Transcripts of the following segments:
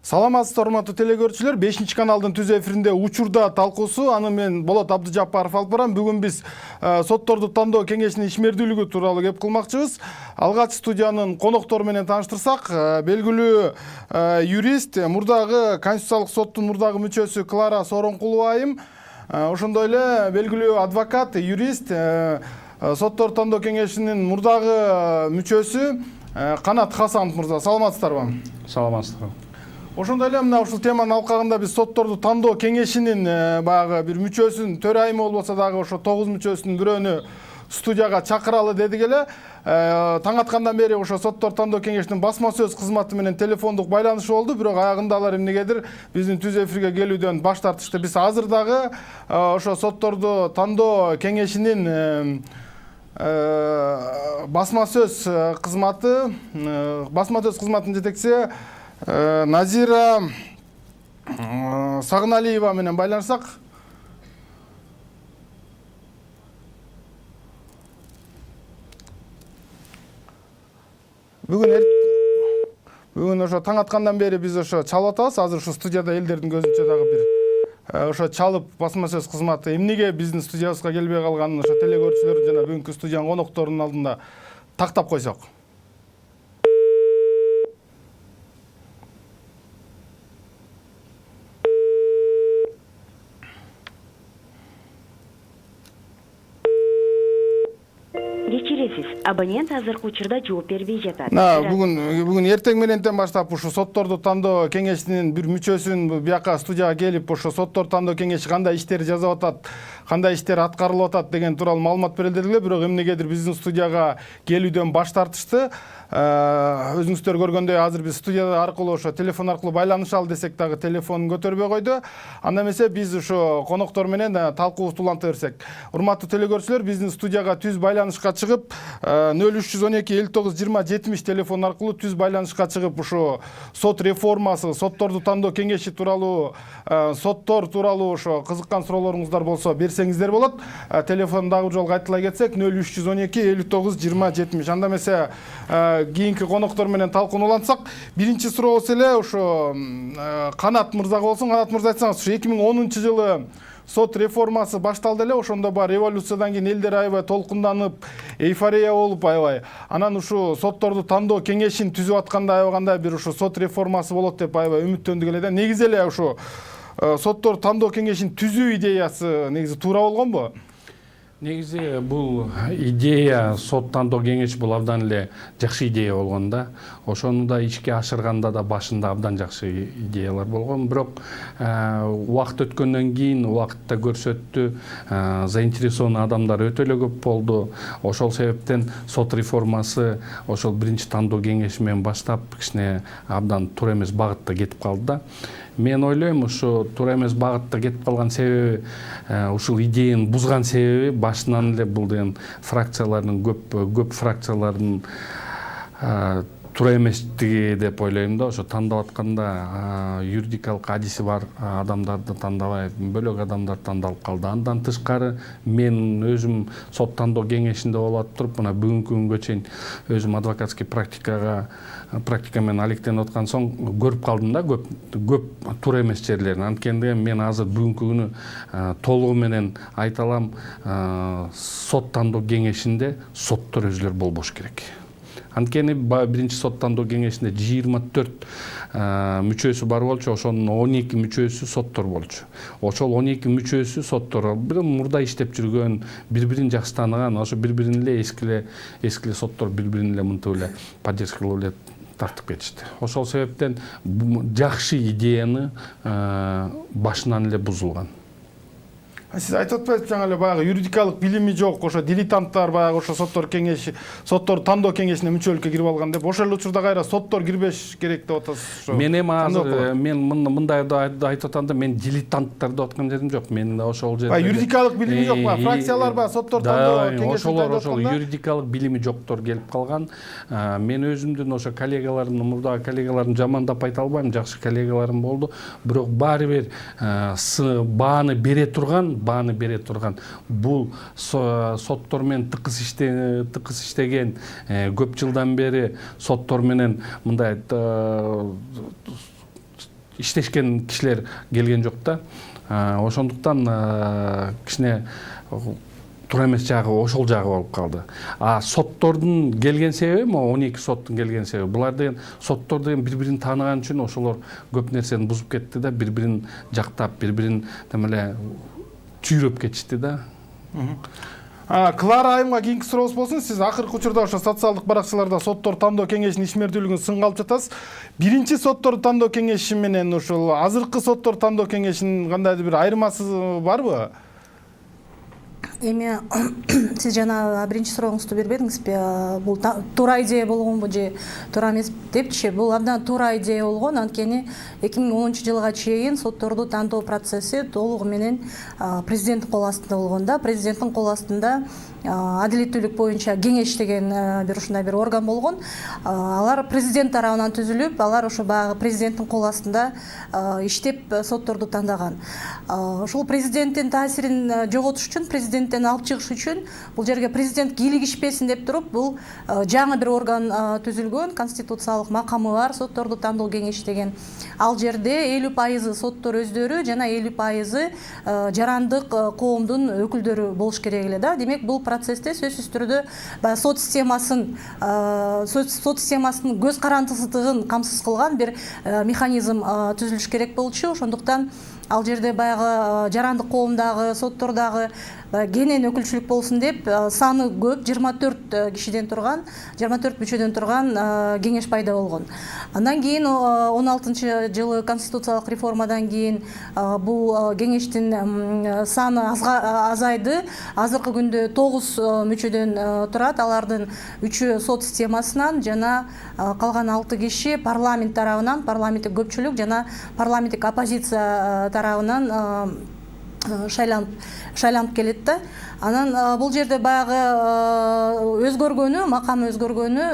Саламатсыздар, урматтуу телекөрүүчүлөр. 5-каналдын түз эфиринде учурда талкуусу. Аны мен Болот Абдыжаппаров алып барам. Бүгүн биз сотторду тандоо кеңешинин ишмердүүлүгү тууралуу кеп кылмакчыбыз. Алгач студиянын коноктору менен тааныштырсак, белгилүү юрист, мурдагы Конституциялык соттун мурдагы мүчөсү Клара Сооронкулова айым, ошондой эле белгилүү адвокат, юрист, сотторду тандоо кеңешинин мурдагы мүчөсү Канат Хасанов мырза. Саламатсыздарбы? Саламатсыздар. Ошондой эле мына ушул теманын алкагында биз сотторду тандоо кеңешинин баягы бир мүчөсүн, төрайымы болбосо дагы ошо 9 мүчөсүнүн бирөөнү студияга чакыралы дедик эле. Таң аткандан бери ошо сотторду тандоо кеңешинин басма сөз кызматы менен телефондук байланышы болду, бирок аягында алар эмнегедир биздин түз эфирге келүүдөн баш тартышты. Биз азыр дагы ошо сотторду тандоо кеңешинин басма сөз кызматынын жетекчиси Назира Сагыналиева менен байланышсак. Бүгүн ошо таң аткандан бери биз ошо чалып атабыз. Азыр ушу студияда элдердин көзүнчө дагы бир ошо чалып басма сөз кызматы эмнеге биздин студиябызга келбей калганын ошо телекөрүүчүлөрдүн жана бүгүнкү студиянын конокторунун алдында тактап койсок. Абонент азыркы учурда жооп бербей жатат. Бүгүн эртең мененден баштап ушу сотторду тандоо кеңешинин бир мүчөсүн бияка студияга келип, ошо сотторду тандоо кеңеши кандай иштер жасап атат, кандай иштер аткарылып атат деген тууралуу маалымат берилди эле, бирок эмнегедир биздин студияга келүүдөн баш тартышты. Өзүңүздөр көргөндөй азыр биз студия аркылуу ошо телефон аркылуу байланышалы десек дагы телефонун көтөрбөй койду. Анда эмесе биз ошо коноктор менен талкуубузду уланта берсек. Урматтуу телекөрүүчүлөр, биздин студияга түз байланышка чыгып 0312-59-20-70 телефон аркылуу түз байланышка чыгып ошо сот реформасы, сотторду тандоо кеңеши тууралуу, соттор тууралуу ошо кызыккан суроолоруңуздар болсо берсеңиздер болот. Телефон дагы бир жолу кайталай кетсек 0312-59-20-70. Анда эмесе кийинки коноктор менен талкууну улантсак, биринчи сурообуз эле ошо Канат мырзага болсун. Канат мырза, айтсаңыз, 2010-жылы сот реформасы башталды эле, ошондо бар революциядан кийин элдер аябай толкунданып, эйфория болуп аябай. Анан ушу сотторду тандоо кеңешин түзүп атканда аябагандай бир ушу сот реформасы болот деп аябай үмүттөндүк эле да. Негизи эле ушу сотторду тандоо кеңешин түзүү идеясы негизи туура болгонбу? Негизи бул идея, сот тандоо кеңеш бул абдан эле жакшы идея болгон да. Ошону да ишке ашырганда да башында абдан жакшы идеялар болгон. Бирок убакыт өткөндөн кийин убакытта көрсөттү, заинтересованный адамдар өтө эле көп болду. Ошол себептен сот реформасы ошол биринчи тандоо кеңеши менен баштап кичине абдан туура эмес багытта кетип калды да. Мен ойлойм, ушу туура эмес багытта кетип калган себеби, ушул идеяны бузган себеби башынан эле бул деген фракциялардын көп фракциялардын туура эместиги деп ойлойм да. Ошо тандап атканда юридикалык адиси бар адамдарды тандабай, бөлөк адамдар тандалып калды. Андан тышкары мен өзүм сот тандоо кеңешинде болуп туруп, мына бүгүнкү күнгө чейин өзүм адвокатский практика менен алектенип аткан соң көрүп калдым да көп туура эмес жерлерин. Анткени мен азыр бүгүнкү күнү толугу менен айта алам, сот тандоо кеңешинде соттор өзүлөр болбош керек. Анткени биринчи сот тандоо кеңешинде 24 мүчөсү бар болчу, ошонун 12 мүчөсү соттор болчу. Ошол 12 мүчөсү соттор бир мурда иштеп жүргөн, бири-бирин жакшы тааныган, ошо бири-бирин эле эски соттор бири-бирин эле мынтип эле поддержка кылып эле тартып кетишти. Ошол себептен жакшы идеяны башынан эле бузулган. Сиз айтып атпайсызбы, жаңа эле баягы юридикалык билими жок, ошо дилетанттар баягы ошо соттор кеңеши, соттор тандоо кеңешине мүчөлүккө кирип алган деп, ошол учурда кайра соттор кирбеш керек деп атасыз. Мен эми азыр мындай айтып атам да, мен дилетанттар деп аткан жерим жок. Мен ошол жерде юридикалык билими жок ба, фракциялар ба, соттор тандоо кеңеши ошол юридикалык билими жоктор келип калган. Мен өзүмдүн ошо коллегаларымдын, мурдагы коллегаларымды жамандап айта албайм, жакшы коллегаларым болду. Бирок баары бир бааны бере турган бул соттор менен тыкыз иштеген, көп жылдан бери соттор менен мындай иштешкен кишилер келген жок да. Ошондуктан кичине туура эмес жагы ошол жагы болуп калды. Соттордун келген себеби, 12 соттун келген себеби, булар деген соттор деген бири-бирин тааныган үчүн ошолор көп нерсени бузуп кетти да, бири-бирин жактап, бири-бирин эле түйрөп кетишти да. Клара айымга кийинки сурообуз болсун. Сиз акыркы учурда ошо социалдык баракчыларда соттор тандоо кеңешинин ишмердүүлүгүн сынга алып жатасыз. Биринчи сотторду тандоо кеңеши менен ошол азыркы соттор тандоо кеңешинин кандайдыр бир айырмасы барбы? Эми сиз жана биринчи сурооңузду бербедиңизби? Бул туура идея болгонбу же туура эмес депчи? Бул абдан туура идея болгон. Анткени 2010 жылга чейин сотторду тандоо процесси толугу менен президенттин кол астында болгон да. Президенттин кол астында адилеттүүлүк боюнча кеңеш деген бир ушундай бир орган болгон. Алар президент тарабынан түзүлүп, алар ошо баягы президенттин кол астында иштеп сотторду тандаган. Ошол президенттин таасирин жоготуш үчүн, президенттен алып чыгыш үчүн бул жерге президент кийлигишпесин деп туруп, бул жаңы бир орган түзүлгөн, конституциялык макамы бар, сотторду тандоо кеңеши деген. Ал жерде 50% соттор өздөрү жана 50% жарандык коомдун өкүлдөрү болуш керек эле да. Демек бул процессте сөзсүз түрдө сот системасынын көз карандысыздыгын камсыз кылган бир механизм түзүлүш керек болчу. Ошондуктан ал жерде баягы жарандык коомдагы, соттордогу кенен өкүлчүлүк болсун деп саны көп 24 кишиден турган, 24 мүчөдөн турган кеңеш пайда болгон. Андан кийин 16-жылы конституциялык реформадан кийин бул кеңештин саны азайды. Азыркы күндө 9 мүчөдөн турат. Алардын 3-ü сот системасынан жана калган 6 киши парламент тарабынан, парламенттик көпчүлүк жана парламенттик оппозиция тарабынан шайланып келет да. Анан бул жерде баягы өзгөргөнү, макам өзгөргөнү,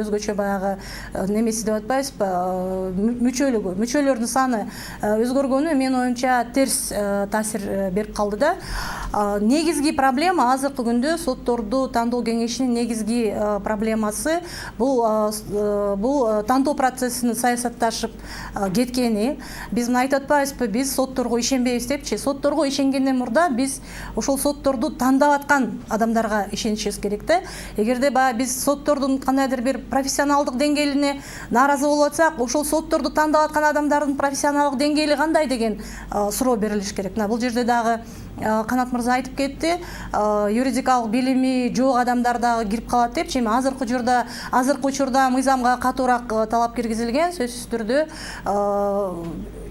өзгөчө баягы немеси деп атпайсызбы, мүчөлүгү, мүчөлөрдүн саны өзгөргөнү менин оюмча терс таасир берип калды да. Негизги проблема азыркы күндө сотторду тандоо кеңешинин негизги проблемасы бул тандоо процессинин саясатташып кеткени. Биз мына айтып атпайбызбы, биз сотторго ишенбейбиз депчи. Сотторго ишенгенден мурда биз ошол сотторду тандап аткан адамдарга ишенишибиз керек да. Эгерде баягы биз соттордун кандайдыр бир профессионалдык деңгээлине нааразы болуп атсак, ошол сотторду тандап аткан адамдардын профессионалдык деңгээли кандай деген суроо берилиш керек. Бул жерде дагы Канат мырза айтып кетти, юридикалык билими жок адамдар дагы кирип калат депчи. Эми азыркы учурда мыйзамга катуураак талап киргизилген, сөзсүз түрдө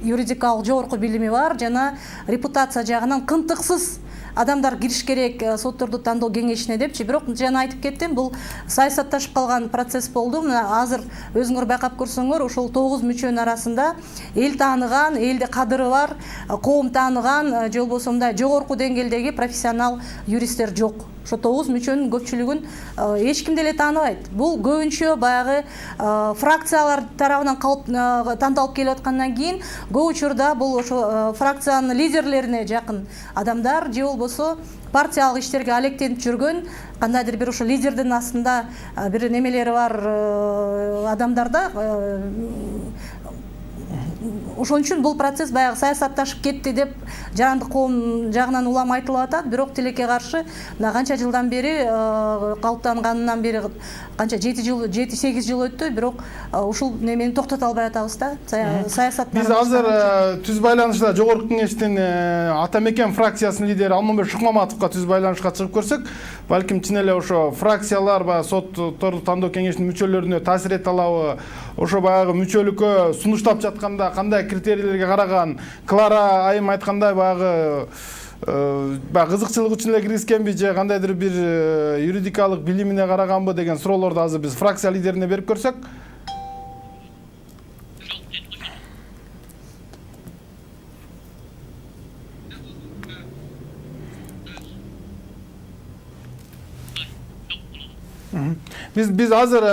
юридикалык жогорку билими бар жана репутация жагынан кынтыксыз адамдар кириш керек сотторду тандоо кеңешине депчи. Бирок жана айтып кеттим, бул саясатташып калган процесс болду. Мына азыр өзүңөр байкап көрсөңөр, ошол 9 мүчөнүн арасында эл тааныган, элде кадыры бар, коом тааныган, же болбосо мындай жогорку деңгээлдеги профессионал юристтер жок. Ошо 9 мүчөнүн көпчүлүгүн эч ким деле тааныбайт. Бул көбүнчө баягы фракциялар тарабынан тандалып келип аткандан кийин көп учурда бул ошо фракциянын лидерлерине жакын адамдар же болбосо партиялык иштерге алектенип жүргөн кандайдыр бир ошо лидердин астында бир немелери бар адамдар да. Ошон үчүн бул процесс баягы саясатташып кетти деп жарандык коом жагынан улам айтылып атат. Бирок тилекке каршы мына канча жылдан бери калыптанганынан бери канча 7-8 жыл өттү, бирок ушул немени токтото албай атабыз да. Саясат биз азыр түз байланышта жогорку кеңештин Ата Мекен фракциясынын лидери Алмамбет Шукмаматовго түз байланышка чыгып көрсөк, балким чын эле ошо фракциялар баягы сотторду тандоо кеңешинин мүчөлөрүнө таасир эте алабы, ошо баягы мүчөлүккө сунуштап жатканда кандай критерийлерге караган, Клара айым айткандай баягы кызыкчылык үчүн эле киргизгенби же кандайдыр бир юридикалык билимине караганбы деген суроолорду азыр биз фракция лидерине берип көрсөк. Биз азыр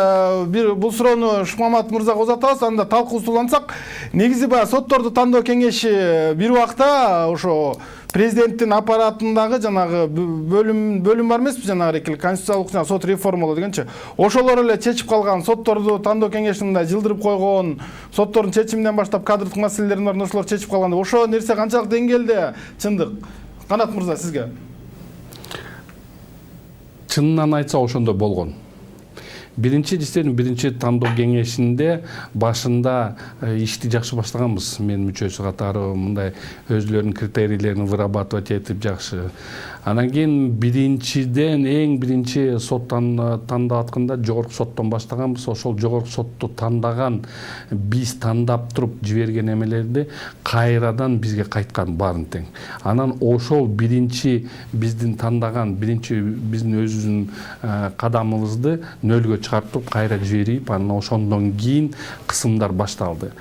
бул суроону Шукмаматов мырзага узатабыз, анда талкуусу улантсак, негизи баягы сотторду тандоо кеңеши бир убакта ошо президенттин аппаратындагы жанагы бөлүм бар эмеспи, жанагы конституциялык жана сот реформалоо дегенчи. Ошолор эле чечип калган, сотторду тандоо кеңешинде жылдырып койгон, соттордун чечиминен баштап кадрлык маселелерин бар, ошолор чечип калган. Ошо нерсе канчалык деңгээлде чындык? Канат мырза, сизге? Чынынан айтса ошондой болгон. Биринчи тандоо кеңешинде башында ишти жакшы баштаганбыз. Мен мүчөсү катары мындай өзлөрүнүн критерийлерин вырабатывать этип жакшы. Анан кийин эң биринчи соттан тандаатканда жогорку соттон баштаганбыз. Ошол жогорку сотту тандаган, биз тандап туруп жиберген эмелерди кайрадан бизге кайткан баарын тең. Анан ошол биринчи биздин тандаган, биздин өзүбүздүн кадамыбызды нөлгө чыгартып кайра жиберип, анан ошондон кийин кысымдар башталды.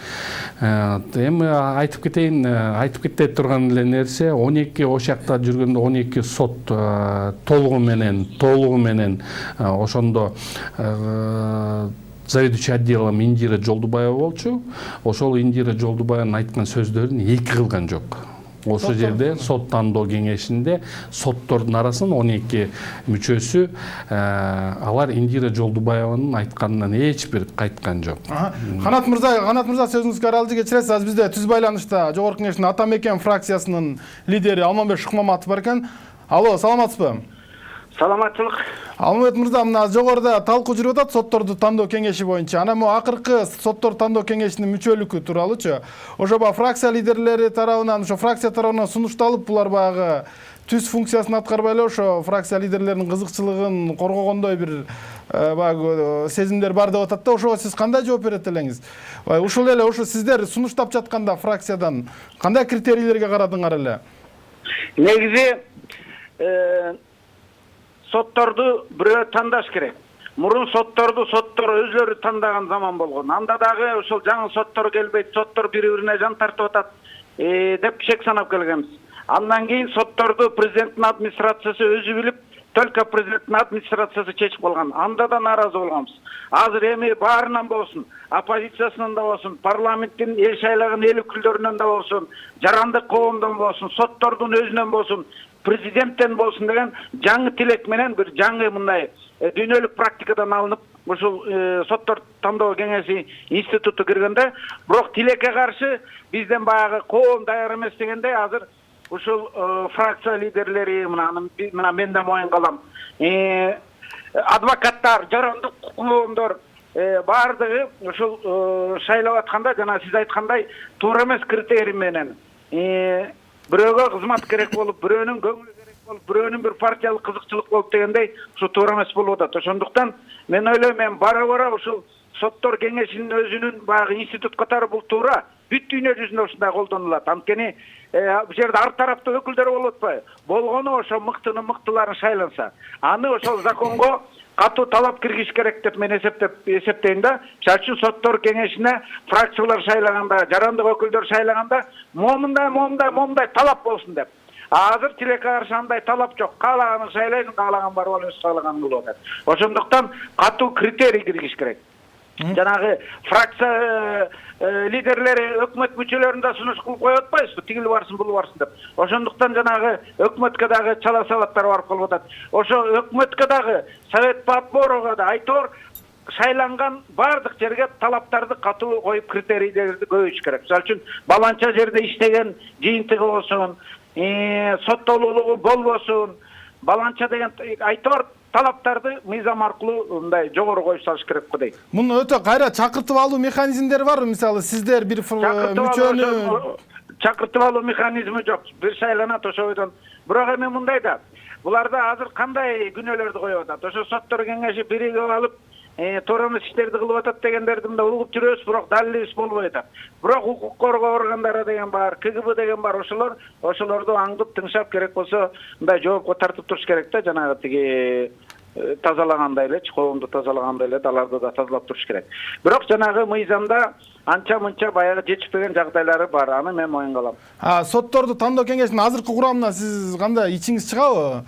Эми айтып кете турган эле нерсе, 12 ошакта жүргөндө 12 сот толугу менен ошондо заведующий отделом Индира Жолдубаева болчу. Ошол Индира Жолдубаеванын айткан сөздөрүн эки кылган жок. Ошол жерде сот тандоо кеңешинде соттордун арасынан 12 мүчөсү алар Индира Жолдубаеванын айтканынан эч бир кайткан жок. Канат мырза сөзүңүзгө аралык кечиресиз. Азыр бизде түз байланышта Жогорку Кеңештин Ата Мекен фракциясынын лидери Алмамбет Шыкмаматов бар экен. Алло, саламатсызбы? Саламатчылык. Алмамбет мырза, мына жогоруда талкуу жүрүп атат сотторду тандоо кеңеши боюнча. Анан могу акыркы соттор тандоо кеңешинин мүчөлүкү тууралуучу. Ошо фракция лидерлери тарабынан, ошо фракция тарабынан сунушталып, булар баягы түз функциясын аткарбай эле ошо фракция лидерлеринин кызыкчылыгын коргогондой бир баягы сезимдер бар деп атат да. Ошого сиз кандай жооп берет элеңиз? Ушул эле ошо сиздер сунуштап жатканда фракциядан кандай критерийлерге карадыңар эле? Негизи сотторду бирөө тандаш керек. Мурун соттор өзлөрү тандаган заман болгон. Анда дагы ошол жаңы соттор келбейт, соттор бири-бирине жан тартып атат деп шек санап келгенбиз. Андан кийин сотторду президенттин администрациясы өзү билип, только президенттин администрациясы чечип калган. Анда да нааразы болгонбуз. Азыр эми баарынан болсун, оппозициясынан да болсун, парламенттин эл шайлаган эл өкүлдөрүнөн да болсун, жарандык коомдон болсун, соттордун өзүнөн болсун, президенттен болсун деген жаңы тилек менен бир жаңы мындай дүйнөлүк практикадан алынып ушул соттор тандоо кеңеши институту киргенде, бирок тилекке каршы бизден баягы коом даяр эмес дегенде азыр ушул фракция лидерлери мына мен да моюн калам. Адвокаттар, жарандык коомдор баардыгы ушул шайлап атканда жана сиз айткандай туура эмес критерий менен бирөөгө кызмат керек болуп, бирөөнүн көңүлү керек болуп, бирөөнүн бир партиялык кызыкчылык болуп дегендей ушу туура эмес болуп атат. Ошондуктан мен ойлойм, бара ушул соттор кеңешинин өзүнүн баягы институт катары бул туура бүт дүйнө жүзүндө ушундай колдонулат. Анткени бул жерде ар тараптуу өкүлдөр болуп атпайбы? Болгону ошо мыктынын мыктыларын шайланса, аны ошол законго катуу талап киргизиш керек деп мен эсептейм да. Мисалы үчүн соттор кеңешине фракциялар шайлаганда, жарандык өкүлдөр шайлаганда момундай талап болсун деп. Азыр тилекке каршы андай талап жок. Каалаганын шайлайсың, каалаган барып алып өз каалаганын кылып атат. Ошондуктан катуу критерий киргизиш керек. Жанагы фракция лидерлери өкмөт мүчөлөрүн да сунуш кылып коюп атпайбызбы? Тигил барсын, бул барсын деп. Ошондуктан жанагы өкмөткө дагы чала сабаттар барып калып атат. Ошо өкмөткө дагы, Совет Патборовго да айтор шайланган бардык жерге талаптарды катуу коюп, критерийлерди көбөйтүш керек. Мисалы үчүн баланча жерде иштеген жыйынтыгы болсун, соттолуулугу болбосун, баланча деген айтор талаптарды мыйзам аркылуу мындай жогору коюп салыш керек го дейт. Муну өтө кайра чакыртып алуу механизмдери барбы? Мисалы сиздер бир мүчөнү чакыртып алуу механизми жок. Бир шайланат ошойдон. Бирок эми мындай да, буларда азыр кандай күнөөлөрдү коюп атат? Ошо соттор кеңеши биригип алып, туура эмес иштерди кылып атат дегендерди мында угуп жүрөбүз, бирок далилибиз болбой атат. Бирок укук коргоо органдары деген бар, КГБ деген бар, ошолорду аңдып тыңшап, керек болсо мындай жоопко тартып туруш керек да, жанагы тиги тазалагандай эле, коомду тазалагандай эле аларды да тазалап туруш керек. Бирок жанагы мыйзамда анча-мынча баягы жетишпеген жагдайлары бар. Аны мен моюн калам. Сотторду тандоо кеңешинин азыркы курамына сиз кандай ичиңиз чыгабы?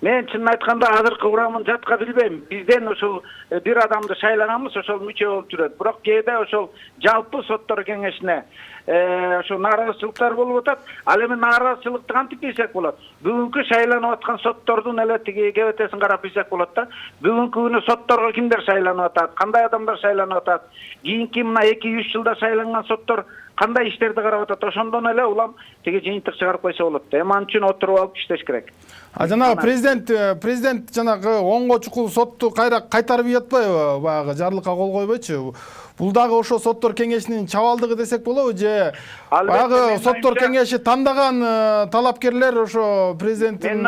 Мен чынын айтканда азыркы курамын жатка билбейм. Бизден ошол бир адамды шайлаганбыз, ошол мүчө болуп жүрөт. Бирок кээде ошол жалпы соттор кеңешине ошо нааразычылыктар болуп атат. Ал эми нааразычылыкты кантип ийсек болот? Бүгүнкү шайланып аткан соттордун эле тиги кебетесин карап ийсек болот да. Бүгүнкү күнү сотторго кимдер шайланып атат? Кандай адамдар шайланып атат? Кийинки мына 2-3 жылда шайланган соттор кандай иштерди карап атат? Ошондон эле улам тиги жыйынтык чыгарып койсо болот да. Эми анын үчүн отуруп алып иштеш керек. Жанагы президент жанагы оңго чукул сотту кайра кайтарып ий атпайбы? Баягы жарлыкка кол койбойчу. Бул дагы ошо соттор кеңешинин чабалдыгы десек болобу же баягы соттор кеңеши тандаган талапкерлер ошо президенттин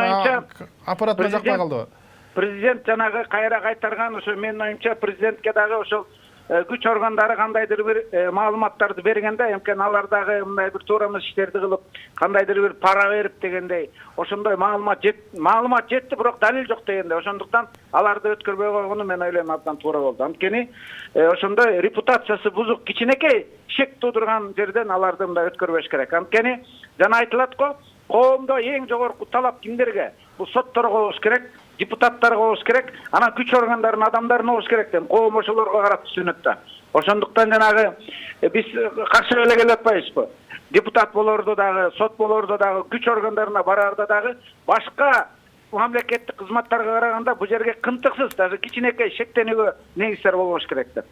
аппаратына жакпай калдыбы? Президент жанагы кайра кайтарган ошо менин оюмча президентке дагы ошол күч органдары кандайдыр бир маалыматтарды бергенде эмкен алар дагы мындай бир туура эмес иштерди кылып кандайдыр бир пара берип дегендей ошондой маалымат жетти бирок далил жок дегендей ошондуктан аларды өткөрбөй койгону мен ойлойм абдан туура болду. Анткени ошондой репутациясы бузук кичинекей шек туудурган жерден аларды мындай өткөрбөш керек. Анткени жана айтылат го коомдо эң жогорку талап кимдерге? Бул сотторго болуш керек, депутаттарга болуш керек, анан күч органдарынын адамдарына болуш керек деп коом ошолорго карап түшүнөт да. Ошондуктан жанагы биз каршы эле келип атпайбызбы? Депутат болордо дагы, сот болордо дагы, күч органдарына барарда дагы башка мамлекеттик кызматтарга караганда бул жерге кынтыксыз, даже кичинекей шектенүүгө негиздер болбош керек деп.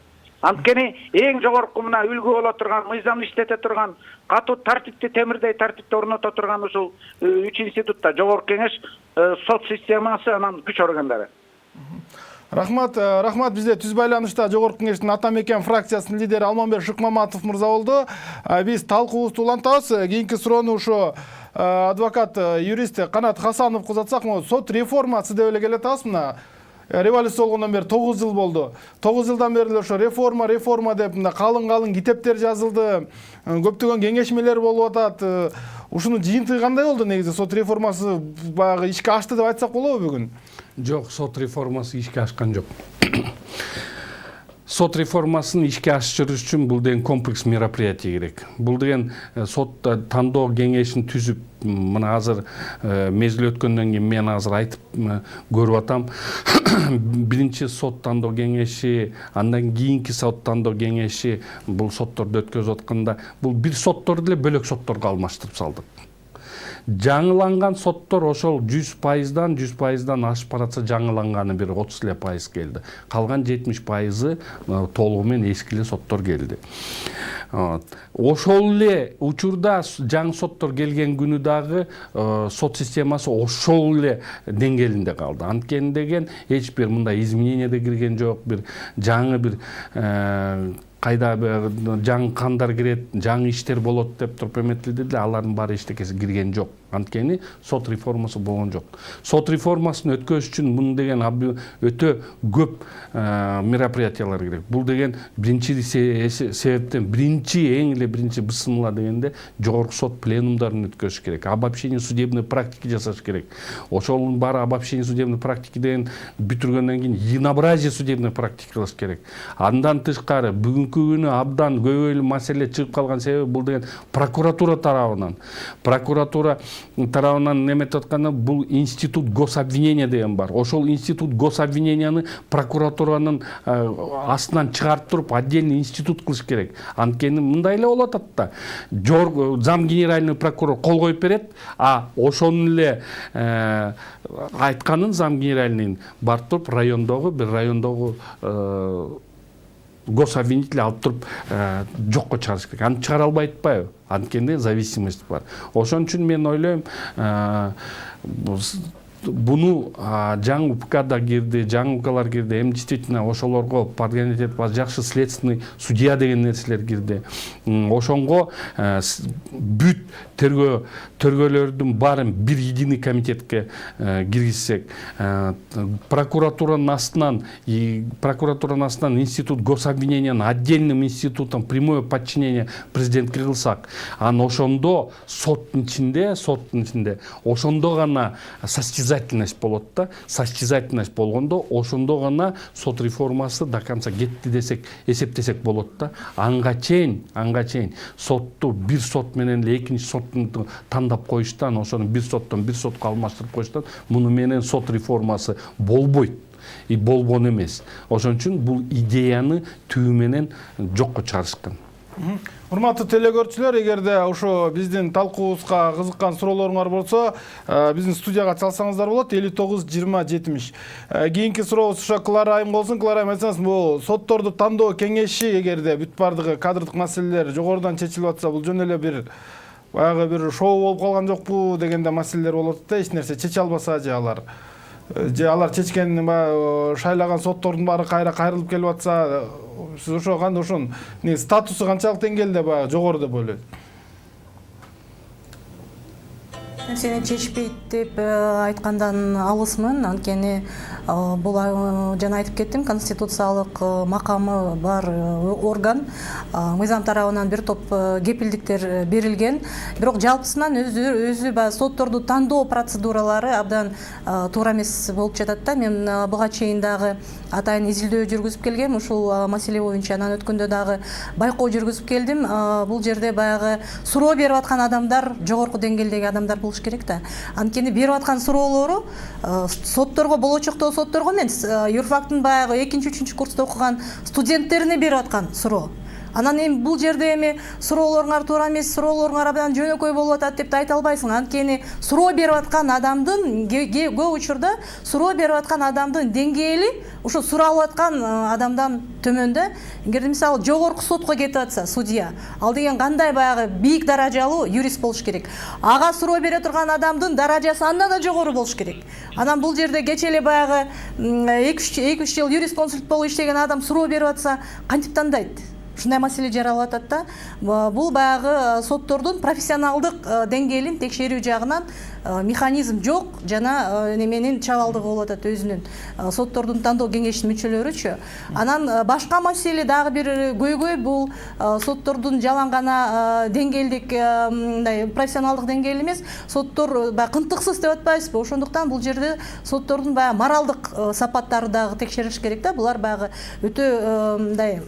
Анткени эң жогорку мына үлгү боло турган, мыйзамды иштете турган, катуу тартипти темирдей тартипти орното турган ушул 3 институтта жогорку кеңеш, сот системасы, анан күч органдары. Рахмат, бизде түз байланышта жогорку кеңештин ата мекен фракциясынын лидери Алмамбет Шыкмаматов мырза болду. Биз талкуубузду улантабыз. Кийинки суроону ошо адвокат юрист Канат Хасановго узатсак, сот реформасы деп эле келатабыз. Мына революция болгондон бери 9 жыл болду. 9 жылдан бери ошо реформа деп мына калың китептер жазылды. Көптөгөн кеңешмелер болуп атат. Ушунун жыйынтыгы кандай болду негизи? Сот реформасы баягы ишке ашты деп айтсак болобу бүгүн? Жок, сот реформасы ишке ашкан жок. Сот реформасын ишке ашырыш үчүн бул деген комплекс мероприятие керек. Бул деген сот тандоо кеңешин түзүп, мына азыр мезгил өткөндөн кийин мен азыр айтып көрүп атам. Биринчи сот тандоо кеңеши, андан кийинки сот тандоо кеңеши бул сотторду өткөзүп атканда бул бир сотторду эле бөлөк сотторго алмаштырып салдык. Жаңыланган соттор ошол 100%дан ашып баратса жаңыланганы бир 30% келди. Калган 70% толугу менен эскиле соттор келди. Ошол эле учурда жаңы соттор келген күнү дагы сот системасы ошол эле деңгээлинде калды. Анткени деген эч бир мындай изменение да кирген жок, бир жаңы бир кайда жаңы кандар кирет, жаңы иштер болот деп туруп эметилди деле, алардын баары эчтекеси кирген жок. Анткени сот реформасы болгон жок. Сот реформасын өткөзүш үчүн муну деген өтө көп мероприятиялар керек. Бул деген биринчи себептен эң эле биринчи бысымла дегенде жогорку сот пленумдарын өткөзүш керек. Обобщение судебной практики жасаш керек. Ошонун баары обобщение судебной практики деген бүтүргөндөн кийин единообразие судебной практики кылыш керек. Андан тышкары бүгүнкү күнү абдан көбөйлүү маселе чыгып калган себеби бул деген прокуратура тарабынан неметип атканда бул институт гособвинения деген бар. Ошол институт гособвиненияны прокуратуранын астынан чыгарып туруп отдельный институт кылыш керек. Анткени мындай эле болуп атат да. Зам генеральный прокурор кол коюп берет, а ошонун эле айтканын зам генеральный барып туруп райондогу гособвинитель алып туруп жокко чыгарыш керек. Аны чыгара албай атпайбы? Анткени зависимость бар. Ошон үчүн мен ойлойм, буну жаңы УПК да кирди, жаңы УККалар кирди. Эми действительно ошолорго подготовить жакшы следственный судья деген нерселер кирди. Ошонго бүт тергөөлөрдүн баарын бир единый комитетке киргизсек, прокуратуранын астынан институт гособвинениянын отдельным институтун прямое подчинение президентке кылсак, анан ошондо соттун ичинде ошондо гана состязательность болот да. Состязательность болгондо ошондо гана сот реформасы до конца кетти десек, эсептесек болот да. Анга чейин сотту бир сот менен эле экинчи соттун тандап коюштан, ошону бир соттон бир сотко алмаштырып коюштан муну менен сот реформасы болбойт. Болбон эмес. Ошон үчүн бул идеяны түбү менен жокко чыгарышкан. Урматтуу телекөрүүчүлөр, эгерде ошо биздин талкуубузга кызыккан суроолоруңар болсо, биздин студияга чалсаңыздар болот. 59 20 70. Кийинки сурообуз ошо Клара Айым болсун. Клара Айым, айтсаңыз, бул сотторду тандоо кеңеши эгерде бүт бардыгы кадрдык маселелер жогорудан чечилип атса, бул жөн эле бир баягы бир шоу болуп калган жокпу дегенде маселелер болот да, эч нерсе чече албаса же алар чечкен шайлаган соттордун баары кайра кайрылып келип атса, сиз ошо кандай ошонун статусу канчалык деңгээлде баягы жогору деп ойлойсуз? Нерсени чечпейт деп айткандан алысмын, анткени бул жана айтып кеттим, конституциялык макамы бар орган, мыйзам тарабынан бир топ кепилдиктер берилген, бирок жалпысынан өзү баягы сотторду тандоо процедуралары абдан туура эмес болуп жатат да. Мен буга чейин дагы атайын изилдөө жүргүзүп келгем, ушул маселе боюнча. Анан өткөндө дагы байкоо жүргүзүп келдим. Бул жерде баягы суроо берип аткан адамдар жогорку деңгээлдеги адамдар болуш керек да. Анткени берип аткан суроолору сотторго, болочокто сотторго эмес, юрфактын баягы 2-3 курста окуган студенттерине берип аткан суроо. Анан эми бул жерде эми суроолоруңар туура эмес, суроолоруңар абдан жөнөкөй болуп атат деп айта албайсың. Анткени суроо берип аткан адамдын көп учурда суроо берип аткан адамдын деңгээли ошо суралып аткан адамдан төмөндө. Эгерде мисалы жогорку сотко кетип атса судья, ал деген кандай баягы бийик даражалуу юрист болуш керек. Ага суроо бере турган адамдын даражасы андан да жогору болуш керек. Анан бул жерде кече эле баягы 2-3 жыл юрист консульт болуп иштеген адам суроо берип атса, кантип тандайт? Ушундай маселе жаралып атат да. Бул баягы соттордун профессионалдык деңгээлин текшерүү жагынан механизм жок жана неменин чабалдыгы болуп атат өзүнүн. Соттордун тандоо кеңешинин мүчөлөрүчү. Анан башка маселе дагы бир көйгөй, бул соттордун жалаң гана деңгээлдик мындай профессионалдык деңгээл эмес, соттор баягы кынтыксыз деп атпайбызбы? Ошондуктан бул жерде соттордун баягы моралдык сапаттары дагы текшерилиш керек да. Булар баягы өтө мындай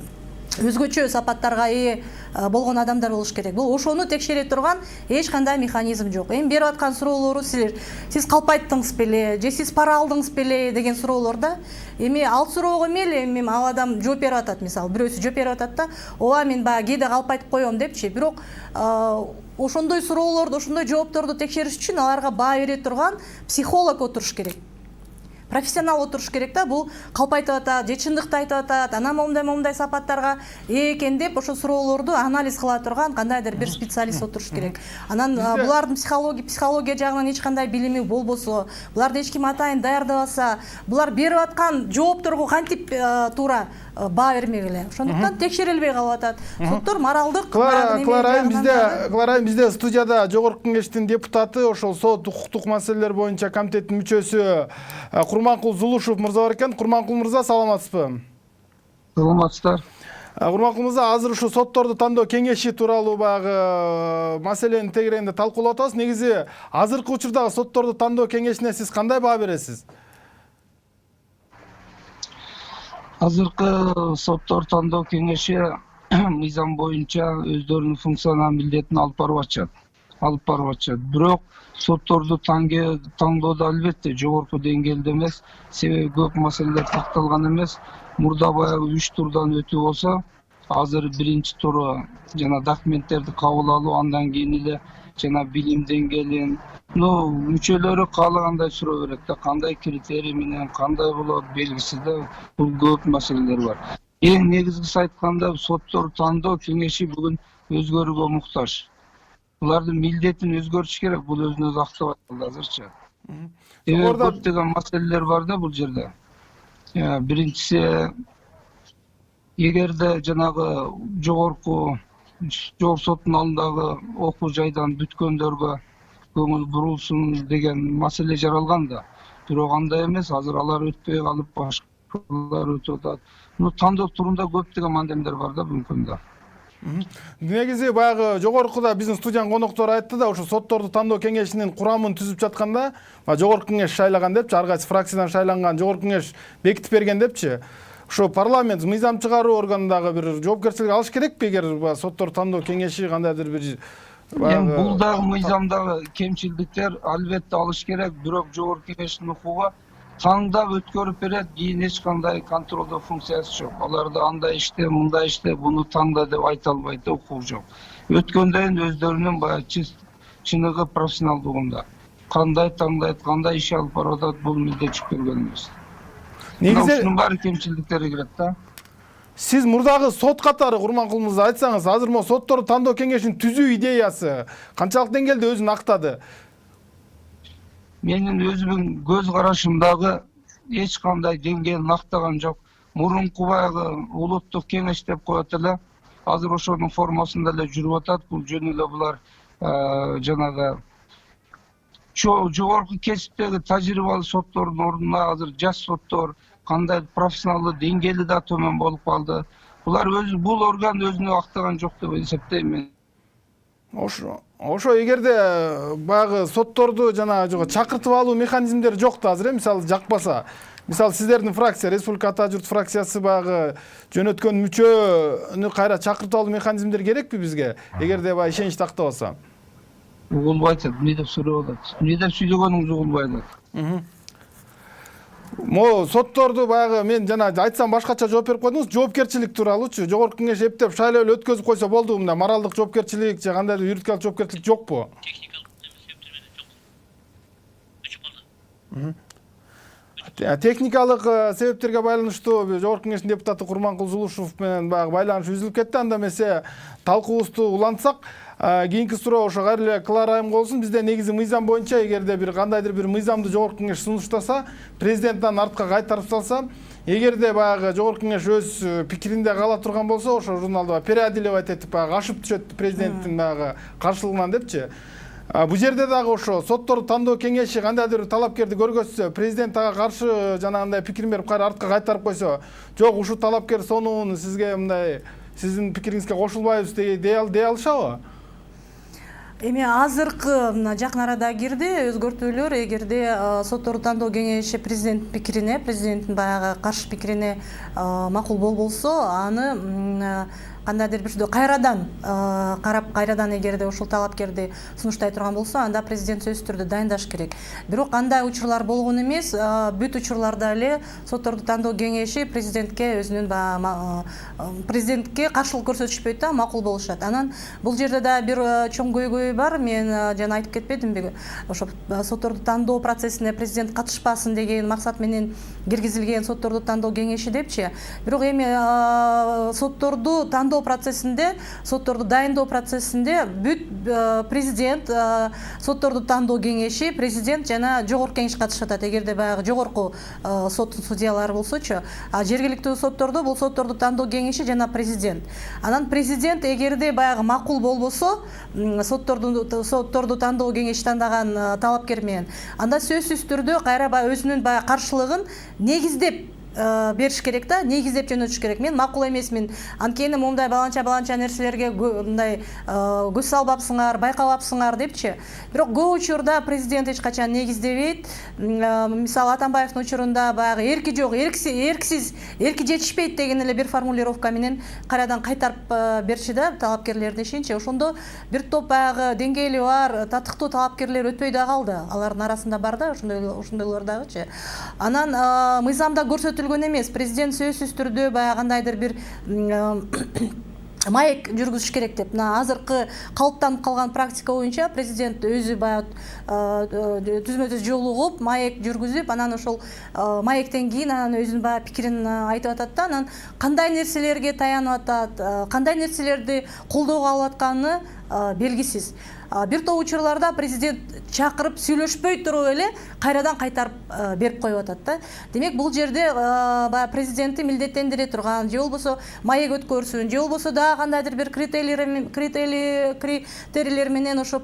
өзгөчө сапаттарга ээ болгон адамдар болуш керек. Бул ошону текшере турган эч кандай механизм жок. Эми берип аткан суроолору сиз калпайттыңыз беле, же сиз пара алдыңыз беле деген суроолор да. Эми ал суроого мейли, эми ал адам жооп берип атат, мисалы бирөөсү жооп берип атат да, ооба мен баягы кээде калпайтып коем депчи. Бирок ошондой суроолорду, ошондой жоопторду текшериш үчүн аларга баа бере турган психолог отуруш керек. Профессионал отуруш керек да. Бул калпайтып атат, же чындыкты айтып атат, анан момундай сапаттарга экен деп ошо суроолорду анализ кыла турган кандайдыр бир специалист отуруш керек. Анан булардын психология жагынан эч кандай билими болбосо, буларды эч ким атайын даярдабаса, булар берип аткан жоопторго кантип туура баа бермегиле. Ошондуктан текшерилбей калып атат. Соттор моралдык. Клара Айым, бизде студияда жогорку кеңештин депутаты, ошол сот укуктук маселелер боюнча комитеттин мүчөсү Курманкул Зулушев мырза бар экен. Курманкул мырза, саламатсызбы? Саламатсыздар. Курманкул мырза, азыр ушу сотторду тандоо кеңеши тууралуу баягы маселени тегерегинде талкуулап атабыз. Негизи азыркы учурдагы сотторду тандоо кеңешине сиз кандай баа бересиз? Азыркы соттор тандоо кеңеши мыйзам боюнча өздөрүнүн функционал милдетин алып барып атышат. Бирок сотторду тандоодо албетте жогорку деңгээлде эмес, себеби көп маселелер такталган эмес. Мурда баягы 3 турдан өтүү болсо, азыр биринчи туру жана документтерди кабыл алуу, андан кийин эле жана билим деңгээлин, мүчөлөрү каалагандай суроо берет да, кандай критерий менен кандай болот белгисиз да, бул көп маселелер бар. Эң негизгиси айтканда, соттор тандоо кеңеши бүгүн өзгөрүүгө муктаж. Булардын милдетин өзгөртүш керек, бул өзүн өзү актап атат азырчы. Көптөгөн маселелер бар да бул жерде. Биринчиси, эгерде жанагы жогорку соттун алдындагы окуу жайдан бүткөндөргө көңүл бурулсун деген маселе жаралган да. Бирок андай эмес, азыр алар өтпөй калып башкалар өтүп атат. Тандоо турунда көптөгөн мандемдер бар да бүгүнкү күндө. Негизи баягы жогоркуда биздин студиянын коноктору айтты да, ошо сотторду тандоо кеңешинин курамын түзүп жатканда, жогорку кеңеш шайлаган депчи, ар кайсы фракциядан шайланган жогорку кеңеш бекитип берген депчи. Ошо парламент мыйзам чыгаруу органындагы бир жоопкерчилик алыш керекпи, эгер соттор тандоо кеңеши кандайдыр бир бул дагы мыйзамдагы кемчилдиктер, албетте алыш керек, бирок жогорку кеңештин укугу таңдап өткөрүп берет, кийин эч кандай контролдоо функциясы жок. Аларда андай иште, мындай иште, буну таңда деп айта албайт да, укук жок. Өткөндөн өздөрүнүн баягы чыныгы профессионалдыгында кандай таңдайт, кандай иш алып барып атат, бул милдет жүктөлгөн эмес. Негизи Ушунун баары кемчиликтери кирет да. сиз мурдагы сот катары Курманкул мырза айтсаңыз, азыр могу сотторду тандоо кеңешин түзүү идеясы канчалык деңгээлде өзүн актады? Менин өзүмдүн көз карашымдагы эч кандай деңгээлин актаган жок. Мурунку баягы улуттук кеңеш деп коет эле, азыр ошонун формасында эле жүрүп атат. Бул жөн эле булар жанагы жогорку кесиптеги тажрыйбалуу соттордун ордуна азыр жаш соттор, кандай профессионалдуу деңгээли да төмөн болуп калды. Булар бул орган өзүнө актаган жок деп эсептейм мен. Ошо эгерде баягы сотторду жана чакыртып алуу механизмдери жок да азыр, мисалы жакпаса, мисалы сиздердин фракция, Республика Ата журт фракциясы баягы жөнөткөн мүчөнү кайра чакыртып алуу механизмдери керекпи бизге, эгерде баягы ишеничти актабаса? Угулбайт, эмне деп сурап атат? Эмне деп сүйлөгөнүңүз угулбай атат. Могу сотторду баягы мен жана айтсам башкача жооп берип койдуңуз, жоопкерчилик тууралуучу Жогорку кеңеш эптеп шайлоо эле өткөзүп койсо болду, мындай моралдык жоопкерчилик же кандайдыр юридикалык жоопкерчилик жокпу? Техникалык себептерге байланыштуу Жогорку кеңештин депутаты Курманкул Зулушев менен баягы байланыш үзүлүп кетти. Анда эмесе талкуубузду улантсак, кийинки суроо ошо кайра эле Клара айымга болсун. Бизде негизи мыйзам боюнча эгерде бир кандайдыр бир мыйзамды Жогорку кеңеш сунуштаса, президент анын артка кайтарып салса, эгерде баягы Жогорку кеңеш өз пикиринде кала турган болсо, ошо журналда переодолевать этип баягы ашып түшөт президенттин баягы каршылыгынан депчи. Бул жерде дагы ошо сотторду тандоо кеңеши кандайдыр талапкерди көргөзсө, президент ага каршы жанагындай пикирин берип кайра артка кайтарып койсо, жок ушул талапкер сонун, сизге мындай сиздин пикириңизге кошулбайбыз дей алышабы? Эми азыркы мына жакын арада кирди өзгөртүүлөр, эгерде сотторду тандоо кеңеши президент пикирине, президенттин баягы каршы пикирине макул болбосо, аны кандайдыр бир кайрадан карап, кайрадан эгерде ушул талапкерди сунуштай турган болсо, анда президент сөзсүз түрдө дайындаш керек. Бирок андай учурлар болгон эмес, бүт учурларда эле сотторду тандоо кеңеши президентке өзүнүн президентке каршылык көрсөтүшпөйт да, макул болушат. Анан бул жерде да бир чоң көйгөй бар. Мен жана айтып кетпедимби, ошо сотторду тандоо процессине президент катышпасын деген максат менен киргизилген сотторду тандоо кеңеши депчи. Бирок эми сотторду тандоо процессинде, сотторду дайындоо процессинде бүт президент, сотторду тандоо кеңеши, президент жана жогорку кеңеш катышып атат. Эгерде баягы жогорку соттун судьялары болсочу, жергиликтүү соттордо бул сотторду тандоо кеңеши жана президент. Анан президент эгерде баягы макул болбосо, сотторду тандоо кеңеши тандаган талапкер менен, анда сөзсүз түрдө кайра өзүнүн баягы каршылыгын негиздеп бериш керек да, негиздеп жөнөтүш керек. Мен макул эмесмин, анткени мондай баланча нерселерге мындай көз салбапсыңар, байкабапсыңар депчи. Бирок көп учурда президент эч качан негиздебейт. Мисалы Атамбаевдин учурунда баягы эрки жок, эрки жетишпейт деген эле бир формулировка менен кайрадан кайтарып берчи да талапкерлерди ишинчи. Ошондо бир топ баягы деңгээли бар, татыктуу талапкерлер өтпөй да калды. Алардын арасында бар да ошондойлор дагычы. Анан мыйзамда көрсөтүлгөн эмес, президент сөзсүз түрдө баягы кандайдыр бир маек жүргүзүш керек деп. Азыркы калыптанып калган практика боюнча президент өзү баягы түзмө-түз жолугуп, маек жүргүзүп, анан ошол маектен кийин анан өзүнүн баягы пикирин айтып атат да, анан кандай нерселерге таянып атат, кандай нерселерди колдоого алып атканы белгисиз. Бир топ учурларда президент чакырып сүйлөшпөй туруп эле кайрадан кайтарып берип коюп атат да. Демек бул жерде баягы президентти милдеттендире турган, же болбосо маек өткөрсүн, же болбосо дагы кандайдыр бир критерийлер менен ошо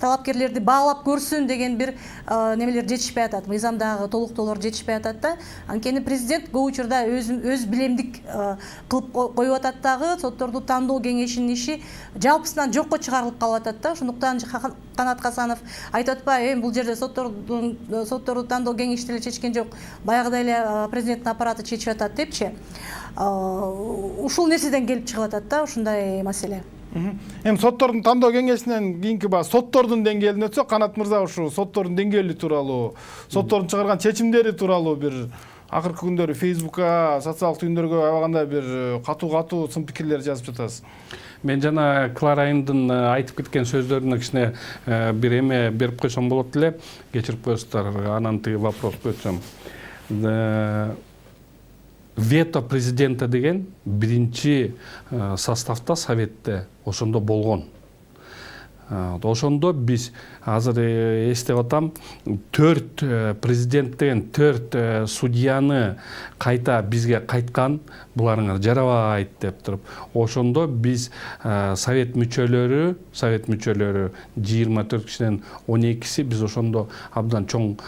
талапкерлерди баалап көрсүн деген бир немелер жетишпей атат. Мыйзамдагы толуктоолор жетишпей атат да. Анткени президент көп учурда өз билемдик кылып коюп атат дагы, сотторду тандоо кеңешинин иши жалпысынан жокко чыгарылып калып атат да. Ошондуктан Канат Касанов айтып атпайбы, бул жерде сотторду тандоо кеңеши деле чечкен жок, баягыдай эле президенттин аппараты чечип атат депчи. Ушул нерседен келип чыгып атат да ушундай маселе. Эми соттордун тандоо кеңешинен кийинки баягы соттордун деңгээлине өтсөк, Канат мырза ушул соттордун деңгээли тууралуу, соттордун чыгарган чечимдери тууралуу бир акыркы күндөрү Facebook'ка, социалдык түйүндөргө аябагандай бир катуу сын пикирлер жазып жатасыз. Мен жана Клара Айымдын айтып кеткен сөздөрүнө кичине бир эме берип койсом болот эле. Кечирип коесуздар, анан тиги вопроско өтсөм. Вето президента деген биринчи составда Советте ошондо болгон. Ошондо биз азыр эстеп атам, 4 президент деген 4 судьяны кайта бизге кайткан, буларыңар жарабайт деп туруп. Ошондо биз совет мүчөлөрү 24 кишинен 12си биз ошондо абдан чоң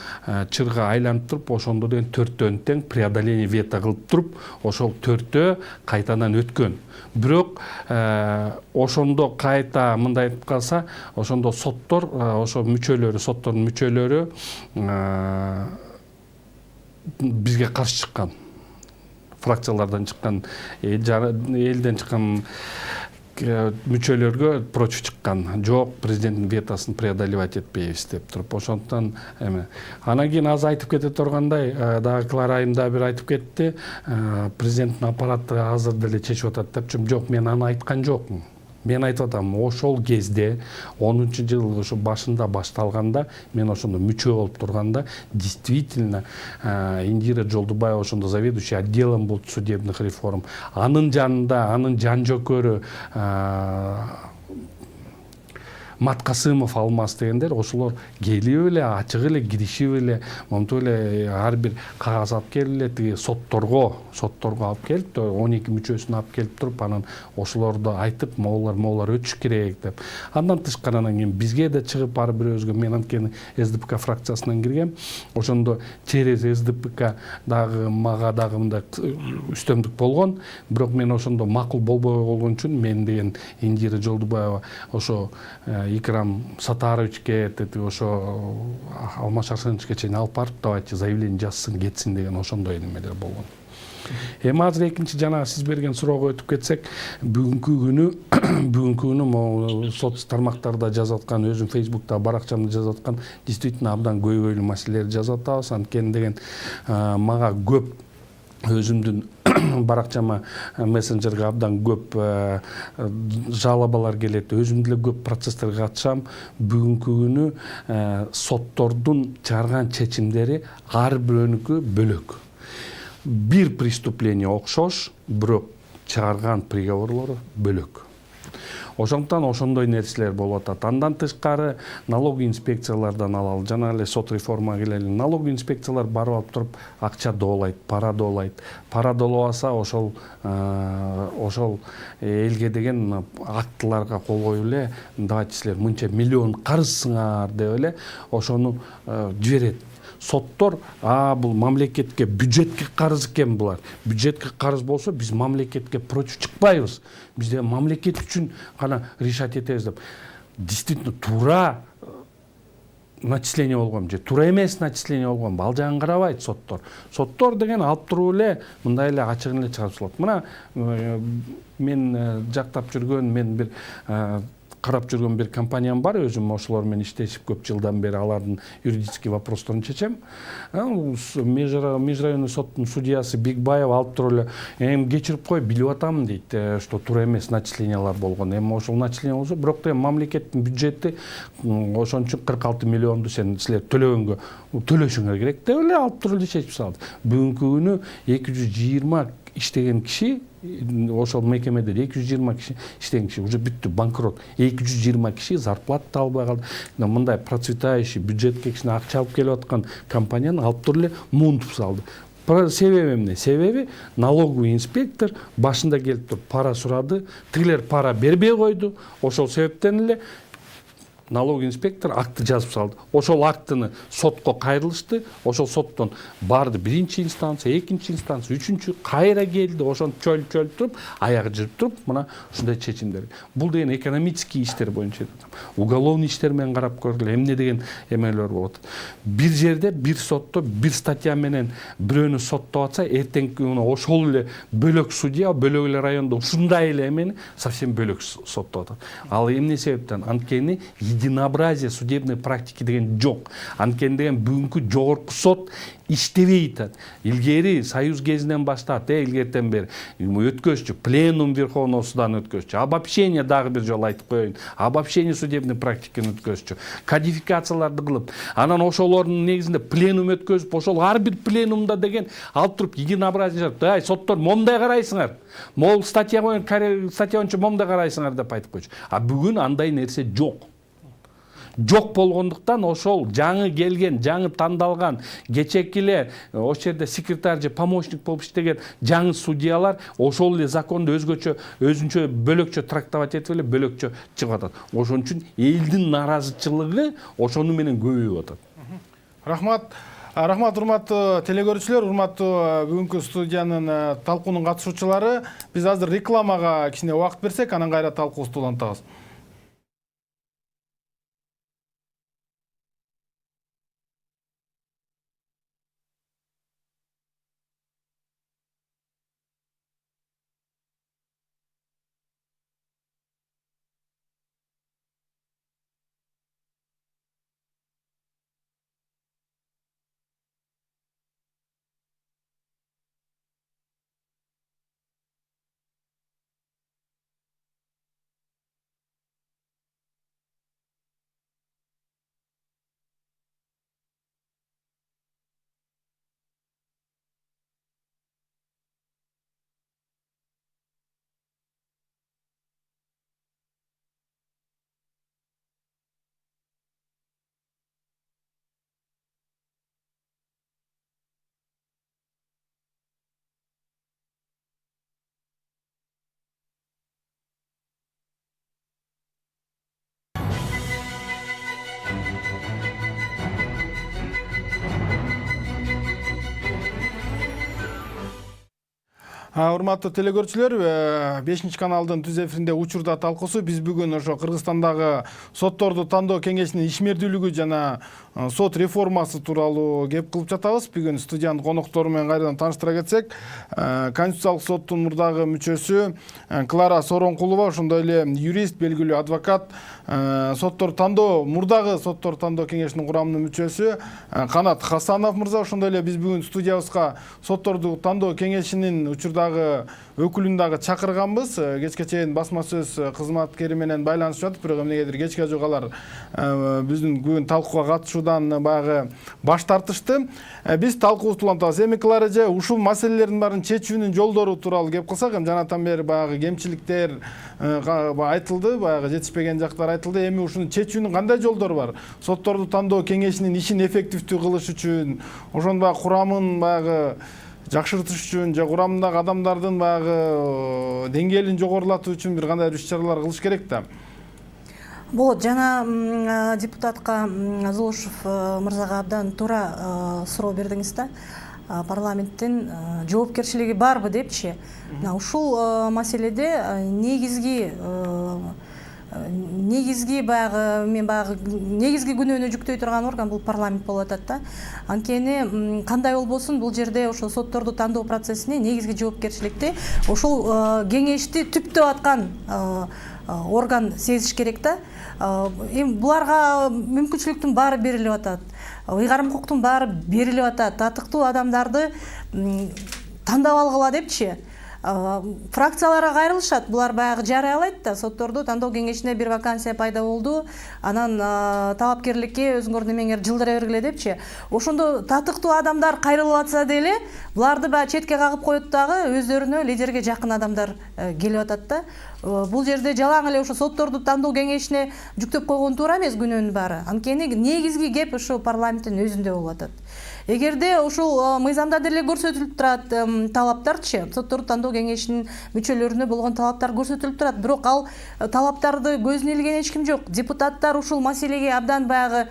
чырга айланып туруп, ошондо деген 4төн тең преодоление вето кылып туруп, ошол 4төө кайтадан өткөн. Бирок ошондо кайта мындай айтып калса, ошондо соттор, ошо мүчөлөрү, соттордун мүчөлөрү бизге каршы чыккан. Фракциялардан чыккан, элден чыккан мүчөлөргө против чыккан. Жок, президенттин ветосын преодолевать этпейбиз деп туруп. Ошондон эме. Анан кийин аз айтып кете тургандай, дагы Клара Айым да бир айтып кетти, президенттин аппараты азыр деле чечип атат деп. Жок, мен аны айткан жокмун. Мен айтып атам, ошол кезде 10-жыл ошо башында башталганда, мен ошондо мүчө болуп турганда, действительно Индира Жолдубаева ошондо заведующий отделом болчу судебных реформ. Анын жанында, анын жан жокөрү Мат Касымов, Алмаз дегендер, ошолор келип эле, ачык эле киришип эле, монтип эле ар бир кагаз алып келип эле, тиги сотторго алып келип, 12 мүчөсүн алып келип туруп, анан ошолорду айтып, могулар өтүш керек деп. Андан тышкары анан кийин бизге да чыгып ар бирөөбүзгө, мен анткени СДПК фракциясынан киргем, ошондо через СДПК дагы мага дагы мындай үстөмдүк болгон, бирок мен ошондо макул болбой болгон үчүн мен деген Индира Жолдубаева ошо Икрам Сатаровичке, ошо Алмаз Арсеновичке чейин алып барып, давайте заявление жазсын, кетсин деген ошондой немелер болгон. Эми азыр экинчи жана сиз берген суроого өтүп кетсек, бүгүнкү күнү соц тармактарда жазып аткан, өзүм Facebook'та баракчамда жазып аткан действительно абдан көйгөйлүү маселелерди жазып атабыз. Анткени деген мага көп өзүмдүн баракчама мессенджерге абдан көп жалобалар келет, өзүм деле көп процесстерге катышам. Бүгүнкү күнү соттордун чыгарган чечимдери ар бирөөнүкү бөлөк. Бир преступление окшош, бирок чыгарган приговорлору бөлөк. Ошондон ошондой нерселер болуп атат. Андан тышкары налоговый инспекциялардан алалы, жана эле сот реформага келели. Налоговый инспекциялар барып алып туруп акча доолайт, пара доолайт. Пара доолобаса ошол элге деген актыларга кол коюп эле, давайте силер мынча миллион карызсыңар деп эле ошону жиберет. Соттор, бул мамлекетке, бюджетке карыз экен булар. Бюджетке карыз болсо, биз мамлекетке против чыкпайбыз. Бизде мамлекет үчүн гана решать этебиз деп. Действительно туура начисление болгон же туура эмес начисление болгон, ал жагын карабайт соттор. Соттор деген алып туруп эле мындай эле ачыгын эле чыгарып салат. Мына мен жактап жүргөн, мен бир карап жүргөн бир компаниям бар, өзүм ошолор менен иштешип көп жылдан бери алардын юридический вопросторун чечем. Межрайонный соттун судьясы Бигбаев алып туруп эле, эми кечирип кой, билип атам дейт, что туура эмес начислениялар болгон. Эми ошол начисление болсо, бирок да мамлекеттин бюджети ошон үчүн 46 миллионду силер төлөгөнгө төлөшүңөр керек деп эле алып туруп эле чечип салды. Бүгүнкү күнү 220 иштеген киши, ошол мекемеде 220 киши иштеген киши уже бүттү, банкрот. 220 киши зарплата албай калды. Мындай процветающий, бюджетке кичине акча алып келип аткан компанияны алып туруп эле муунтуп салды. Себеби эмне? Себеби налоговый инспектор башында келип туруп пара сурады, тигилер пара бербей койду. Ошол себептен эле налог инспектор акты жазып салды. Ошол актыны сотко кайрылышты. Ошол соттон барды биринчи инстанция, экинчи инстанция, үчүнчү кайра келди. Ошону чөлтүрүп, аягы жырып туруп, мына ушундай чечимдер. Бул деген экономический иштер боюнча, уголовный иштер менен карап көргүлө, эмне деген эмелер болот. Бир жерде, бир сотто, бир статья менен бирөөнү соттоп атса, эртеңки күнү ошол эле бөлөк судья, бөлөк эле райондо ушундай эле эмени совсем бөлөк соттоп атат. Ал эмне себептен? Анткени единообразие судебной практики деген жок. Анткени деген бүгүнкү жогорку сот иштебей атат. Илгери союз кезинен баштап, илгертен бери өткөзчү, пленум Верховного судан өткөзчү, обобщение дагы бир жолу айтып коеюн, обобщение судебной практиканы өткөзчү, кодификацияларды кылып, анан ошолордун негизинде пленум өткөзүп, ошол ар бир пленумда деген алып туруп единообразие жасап, ай соттор момундай карайсыңар, могул статья боюнча момундай карайсыңар деп айтып койчу. А бүгүн андай нерсе жок. Жок болгондуктан ошол жаңы келген, жаңы тандалган, кечекилер ошол жерде секретарь же помощник болуп иштеген жаңы судьялар ошол эле законду өзүнчө бөлөкчө трактовать этип эле бөлөкчө чыгып атат. Ошон үчүн элдин нааразычылыгы ошону менен көбөйүп атат. Рахмат. Рахмат, урматтуу телегөрүүчүлөр, урматтуу бүгүнкү студиянын талкуунун катышуучулары. Биз азыр рекламага кичине убакыт берсек, анан кайра талкуубузду улантабыз. Урматтуу телегөрүүчүлөр, 5 каналдын түз эфиринде учурда талкуусу. Биз бүгүн ошо Кыргызстандагы сотторду тандоо кеңешинин ишмердүүлүгү жана сот реформасы тууралуу кеп кылып жатабыз. Бүгүн студиянын коноктору менен кайрадан тааныштыра кетсек, Конституциялык соттун мурдагы мүчөсү Клара Соронкулова, ошондой эле юрист, белгилүү адвокат, соттор тандоо мурдагы соттор тандоо кеңешинин курамынын мүчөсү Канат Хасанов мырза, ошондой эле биз бүгүн студиябызга сотторду тандоо кеңешинин учурда өкүлүн дагы чакырганбыз. Кечке чейин басма сөз кызматкери менен байланышып жатып, бирок эмнегедир кечке жок алар биздин бүгүн талкууга катышуудан баягы баш тартышты. Биз талкуубузду улантабыз. Эми Клара эже, ушул маселелердин баарын чечүүнүн жолдору тууралуу кеп кылсак, жанатан бери баягы кемчиликтер айтылды, баягы жетишпеген жактар айтылды. Эми ушуну чечүүнүн кандай жолдору бар? Сотторду тандоо кеңешинин ишин эффективдүү кылыш үчүн, ошонун баягы курамын баягы жакшыртыш үчүн же курамындагы адамдардын баягы деңгээлин жогорулатуу үчүн бир кандай иш-чаралар кылыш керек да? Болот, жана депутатка Зулушев мырзага абдан туура суроо бердиңиз да. Парламенттин жоопкерчилиги барбы депчи. Ушул маселеде негизги баягы мен баягы негизги күнөөнү жүктөй турган орган бул парламент болуп атат да. Анткени кандай болбосун бул жерде ошо сотторду тандоо процессине негизги жоопкерчиликти ошол кеңешти түптөп аткан орган сезиш керек да. Эми буларга мүмкүнчүлүктүн баары берилип атат. Ыйгарым укуктун баары берилип атат. Татыктуу адамдарды тандап алгыла депчи. Фракцияларга кайрылышат. Булар баягы жарыялайт да, сотторду тандоо кеңешине бир вакансия пайда болду. Анан талапкерликке өзүңөр немеңер жылдыра бергиле депчи. Ошондо татыктуу адамдар кайрылып атса деле, буларды баягы четке кагып коет дагы өздөрүнө лидерге жакын адамдар келип атат да. бул жерде жалаң эле ошо сотторду тандоо кеңешине жүктөп койгон туура эмес күнөөнүн баары. Анткени негизги кеп ушу парламенттин өзүндө болуп атат. Эгерде ушул мыйзамда деле көрсөтүлүп турат талаптарчы, сотторду тандоо кеңешинин мүчөлөрүнө болгон талаптар көрсөтүлүп турат, бирок ал талаптарды көзүнө илген эч ким жок. Депутаттар ушул маселеге абдан баягы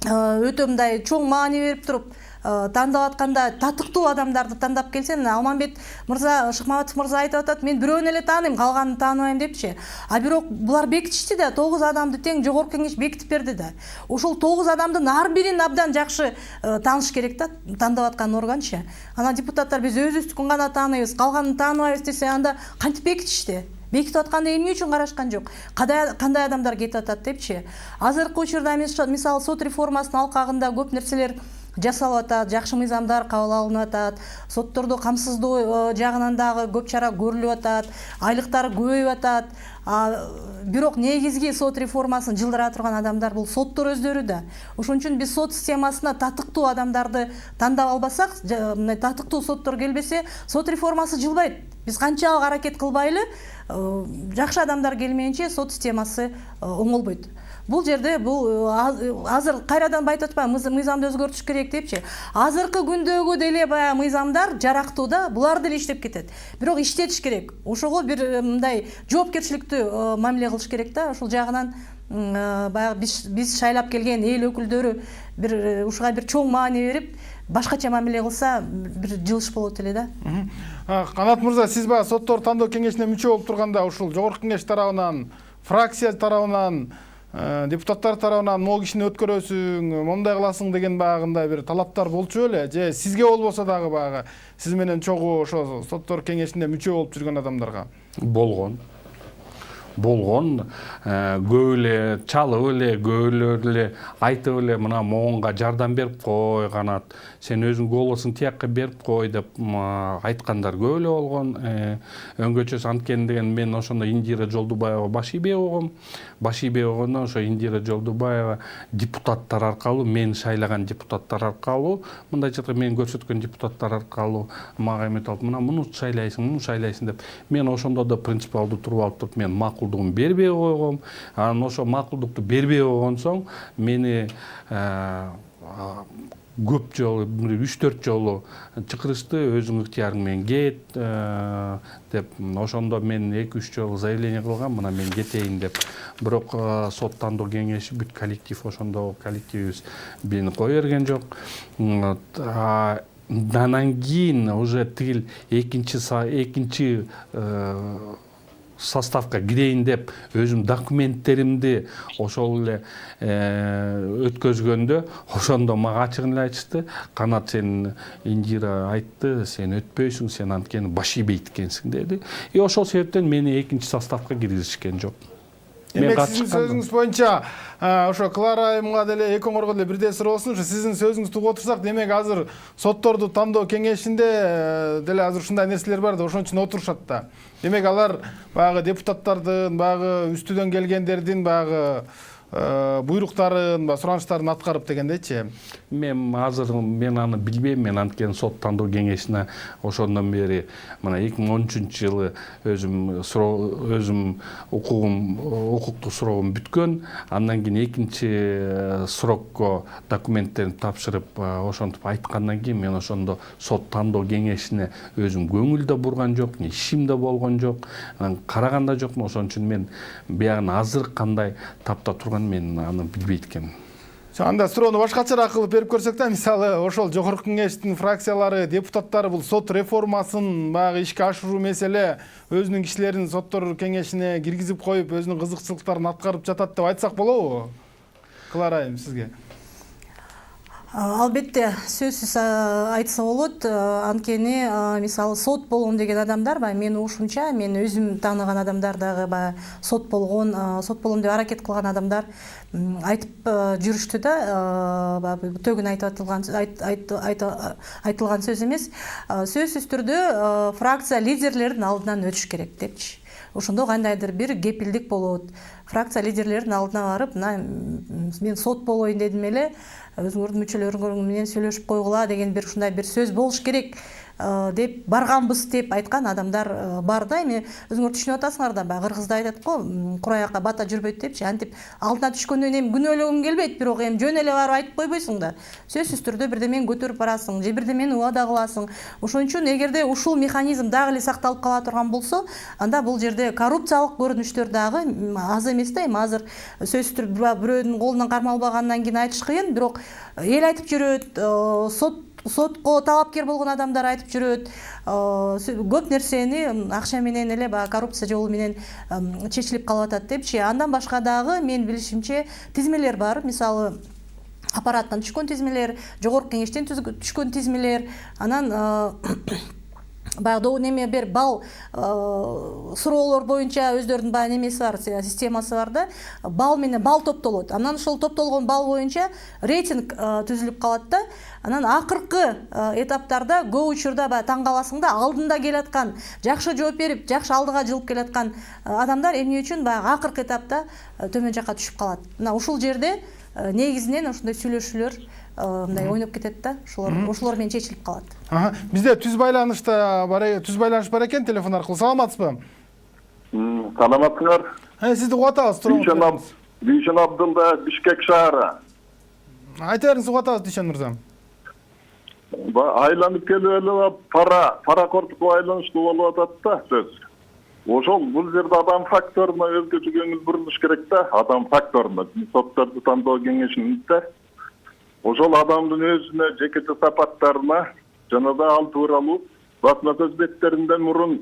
өтө мындай чоң маани берип туруп тандап атканда татыктуу адамдарды тандап келсе, Алмамбет мырза, Шыкмаматов мырза айтып атат, мен бирөөнү эле тааныйм, калганын тааныбайм депчи. А бирок булар бекитишти да, 9 адамды тең жогорку кеңеш бекитип берди да. Ушул 9 адамдын ар бирин абдан жакшы тааныш керек да, тандап аткан органчы. Анан депутаттар биз өзүбүздүкүн гана тааныйбыз, калганын тааныбайбыз десе, анда кантип бекитишти? Бекитип атканда эмне үчүн карашкан жок? Кандай адамдар кетип атат депчи. Азыркы учурда мисалы сот реформасынын алкагында көп нерселер жасалып атат, жакшы мыйзамдар кабыл алынып атат, сотторду камсыздоо жагынан дагы көп чара көрүлүп атат, айлыктары көбөйүп атат. Бирок негизги сот реформасын жылдыра турган адамдар бул соттор өздөрү да. Ошон үчүн биз сот системасына татыктуу адамдарды тандап албасак, татыктуу соттор келбесе, сот реформасы жылбайт. Биз канчалык аракет кылбайлы, жакшы адамдар келмейинче сот системасы оңолбойт. Бул жерде бул азыр кайрадан айтып атпайбы, мыйзамды өзгөртүш керек депчи. Азыркы күндөгү деле баягы мыйзамдар жарактуу да, булар деле иштеп кетет. Бирок иштетиш керек. Ошого бир мындай жоопкерчиликтүү мамиле кылыш керек да. Ошол жагынан баягы биз шайлап келген эл өкүлдөрү бир ушуга бир чоң маани берип, башкача мамиле кылса, бир жылыш болот эле да. Канат мырза, сиз баягы соттор тандоо кеңешине мүчө болуп турганда, ушул жогорку кеңеш тарабынан, фракция тарабынан, депутаттар тарабынан могу кишини өткөрөсүң, момундай кыласың деген баягындай бир талаптар болчу беле? Же сизге болбосо дагы баягы сиз менен чогуу ошо соттор кеңешине мүчө болуп жүргөн адамдарга? Болгон көп эле чалып эле, көбөлөр эле айтып эле, мына моңго жардам берип кой, Канат, сен өзүң голосуң тиякка берип кой деп айткандар көп эле болгон. Өңгөчөс анткени деген мен ошондо Индира Жолдубаева баш ийбе болгом. Баш ийбе болгондо ошо Индира Жолдубаева депутаттар аркылуу, мен шайлаган депутаттар аркылуу, мындайча мен көрсөткөн депутаттар аркылуу мага эметип алып, мына муну шайлайсың деп. Мен ошондо да принципиалдуу туруп мен макулдугун бербей койгом. Анан ошо макулдукту бербей койгон соң мени көп жолу, 3-4 жолу чакырышты, өзүң ыктыярың менен кет деп. Ошондо мен 2-3 жолу заявление кылгам, мына мен кетейин деп. Бирок сот тандоо кеңеши бүт коллектив, ошондо коллективибиз мени кое берген жок. Андан кийин уже тигил экинчи составка кирейин деп өзүм документтеримди ошол эле өткөзгөндө, ошондо мага ачыгын эле айтышты, Канат, сен Индира айтты, сен өтпөйсүң, сен анткени баш ийбейт экенсиң деди. Ошол себептен мени экинчи составка киргизишкен жок. Демек сиздин сөзүңүз боюнча ошо Клара айымга деле экөөңөргө деле бирдей суроо болсун. Сиздин сөзүңүздү угуп отурсак, демек азыр сотторду тандоо кеңешинде деле азыр ушундай нерселер бар да, ошон үчүн отурушат да. Демек алар баягы депутаттардын, баягы үстүдөн келгендердин баягы буйруктарын, суранычтарын аткарып дегендейчи. Мен аны билбейм, мен анткени сот тандоо кеңешине ошондон бери мына 2013-жылы өзүм укуктук суроогум бүткөн. Андан кийин экинчи срокко документтерди тапшырып, ошентип айткандан кийин мен ошондо сот тандоо кеңешине өзүм көңүл да бурган жок, ишим да болгон жок, караган да жокмун. Ошон үчүн мен биягын азыр кандай тапта турган мен аны билбейт экенмин. Анда суроону башкачараак кылып берип көрсөк да, мисалы ошол жогорку кеңештин фракциялары, депутаттары бул сот реформасын баягы ишке ашыруу маселе өзүнүн кишилерин соттор кеңешине киргизип коюп, өзүнүн кызыкчылыктарын аткарып жатат деп айтсак болобу? Клара айым, сизге. Албетте сөзсүз айтса болот. Анткени мисалы сот болгон деген адамдар, мен ушунча, мен өзүм тааныган адамдар дагы сот болгон деп аракет кылган адамдар айтып жүрүштү да. Төгүн айтылган сөз эмес. Сөзсүз түрдө фракция лидерлеринин алдынан өтүш керек депчи. Ошондо кандайдыр бир кепилдик болот. Фракция лидерлеринин алдына барып, мен сот болоюн дедим эле, өзүңөрдүн мүчөлөрүңөр менен сүйлөшүп койгула деген бир ушундай бир сөз болуш керек. деп барганбыз деп айткан адамдар бар да. Эми өзүңөр түшүнүп атасыңар да, баягы кыргызда айтат го, кураяакка бата жүрбөйт депчи. Антип алдына түшкөндөн эми күнөөлөгүң келбейт, бирок эми жөн эле барып айтып койбойсуң да. Сөзсүз түрдө бирдемени көтөрүп барасың, же бирдемени убада кыласың. Ошон үчүн эгерде ушул механизм дагы эле сакталып кала турган болсо, анда бул жерде коррупциялык көрүнүштөр дагы аз эмес да. Эми азыр сөзсүз түрдө бирөөнүн колунан кармалбагандан кийин айтыш кыйын, бирок эл айтып жүрөт, сотко талапкер болгон адамдар айтып жүрөт, көп нерсени акча менен эле баягы коррупция жолу менен чечилип калып атат депчи. Андан башка дагы мен билишимче тизмелер бар. Мисалы аппараттан түшкөн тизмелер, жогорку кеңештен түшкөн тизмелер, анан баягы неме бер бал суроолор боюнча өздөрүнүн баягы немеси бар, системасы бар да. Бал менен бал топтолот. Анан ошол топтолгон бал боюнча рейтинг түзүлүп калат да. Анан акыркы этаптарда көп учурда баягы таң каласың да, алдында келаткан, жакшы жооп берип, жакшы алдыга жылып келаткан адамдар эмне үчүн баягы акыркы этапта төмөн жакка түшүп калат. Мына ушул жерде негизинен ошондой сүйлөшүүлөр мындай ойноп кетет да. Ошолор менен чечилип калат. Бизде түз байланыш бар экен телефон аркылуу. Саламатсызбы? Саламатсыңар. Сизди угуп атабыз, туруңуз. Дүйшөн Абдулла, Бишкек шаары. Айта бериңиз, угуп атабыз Дүйшөн мырза. Айланып келип эле паракордукка байланыштуу болуп атат да сөз. Ошол бул жерде адам факторуна өзгөчө көңүл бурулуш керек да, адам факторуна. Сотторду тандоо кеңешинде ошол адамдын өзүнө, жекече сапаттарына жана да ал тууралуу басма сөз беттеринде мурун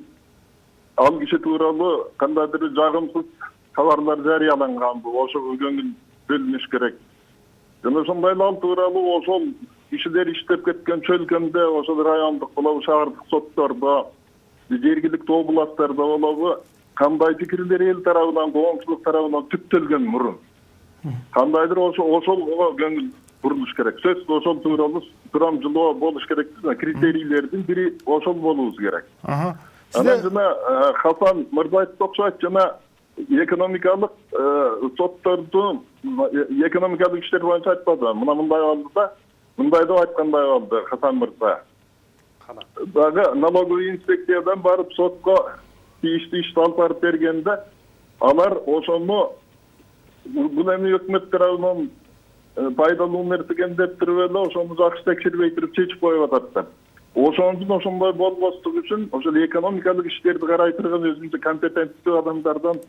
ал киши тууралуу кандайдыр жагымсыз кабарлар жарыяланганбы, ошого көңүл бөлүнүш керек. Жана ошондой ал тууралуу ошол кишилер иштеп кеткен чөлкөмдө, ошол райондук болобу, шаардык соттордо, жергиликтүү областтарда болобу, кандай пикирлер эл тарабынан, коомчулук тарабынан түптөлгөн мурун. Кандайдыр ошолго көңүл бурулуш керек. Сөзсүз ошол тууралуу сурамжылоо болуш керек. Критерийлердин бири ошол болуубуз керек. Анан жана Хасан мырза айтып окшойт, жана экономикалык соттордун экономикалык иштер боюнча айтпады. Мындай болду да, мындай деп айткандай болду Хасан мырза. Дагы налоговый инспекциядан барып сотко тийиштүү ишти алып барып бергенде, алар ошону бул эми өкмөт тарабынан пайдалуу нерсе экен деп туруп эле ошону жакшы текшербей туруп чечип коюп атат да. Ошон үчүн ошондой болбоштук үчүн ошол экономикалык иштерди карай турган өзүнчө компетенттүү адамдардан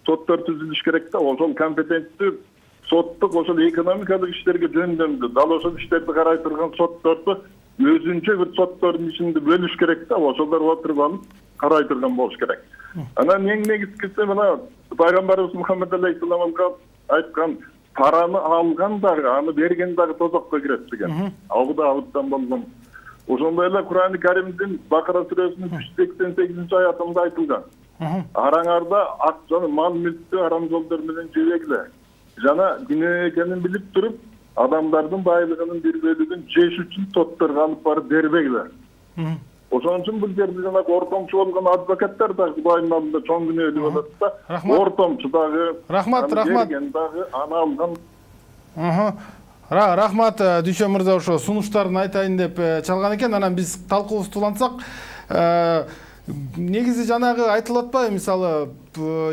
соттор түзүлүш керек да. Ошол компетенттүү соттук ошол экономикалык иштерге жөндөмдү, дал ошол иштерди карай турган сотторду өзүнчө бир соттордун ичинде бөлүш керек да. Ошолор отуруп алып карай турган болуш керек. Анан эң негизгиси мына пайгамбарыбыз Мухаммед алейхиссалам айткан, параны алган дагы, аны берген дагы тозокко кирет деген. Абуда болгон. Ошондой эле Кур'ан-ы Каримдин Бакара сүрөсүнүн 188 аятында айтылган. Араңарда акчаны, мал мүлктү арам жолдор менен жебегиле. Жана күнөө экенин билип туруп, адамдардын байлыгынын бир бөлүгүн жеш үчүн сотторго алып барып бербегиле. Ошон үчүн бул жерде жана ортомчу болгон адвокаттар дагы Кудайдын алдында чоң күнөөлүү болот да. Ортомчу дагы, рахмат. Берген дагы, аны алган. Рахмат Дүйшөн мырза, ошо сунуштарын айтайын деп чалган экен. Анан биз талкуубузду улантсак, негизи жанагы айтылып атпайбы, мисалы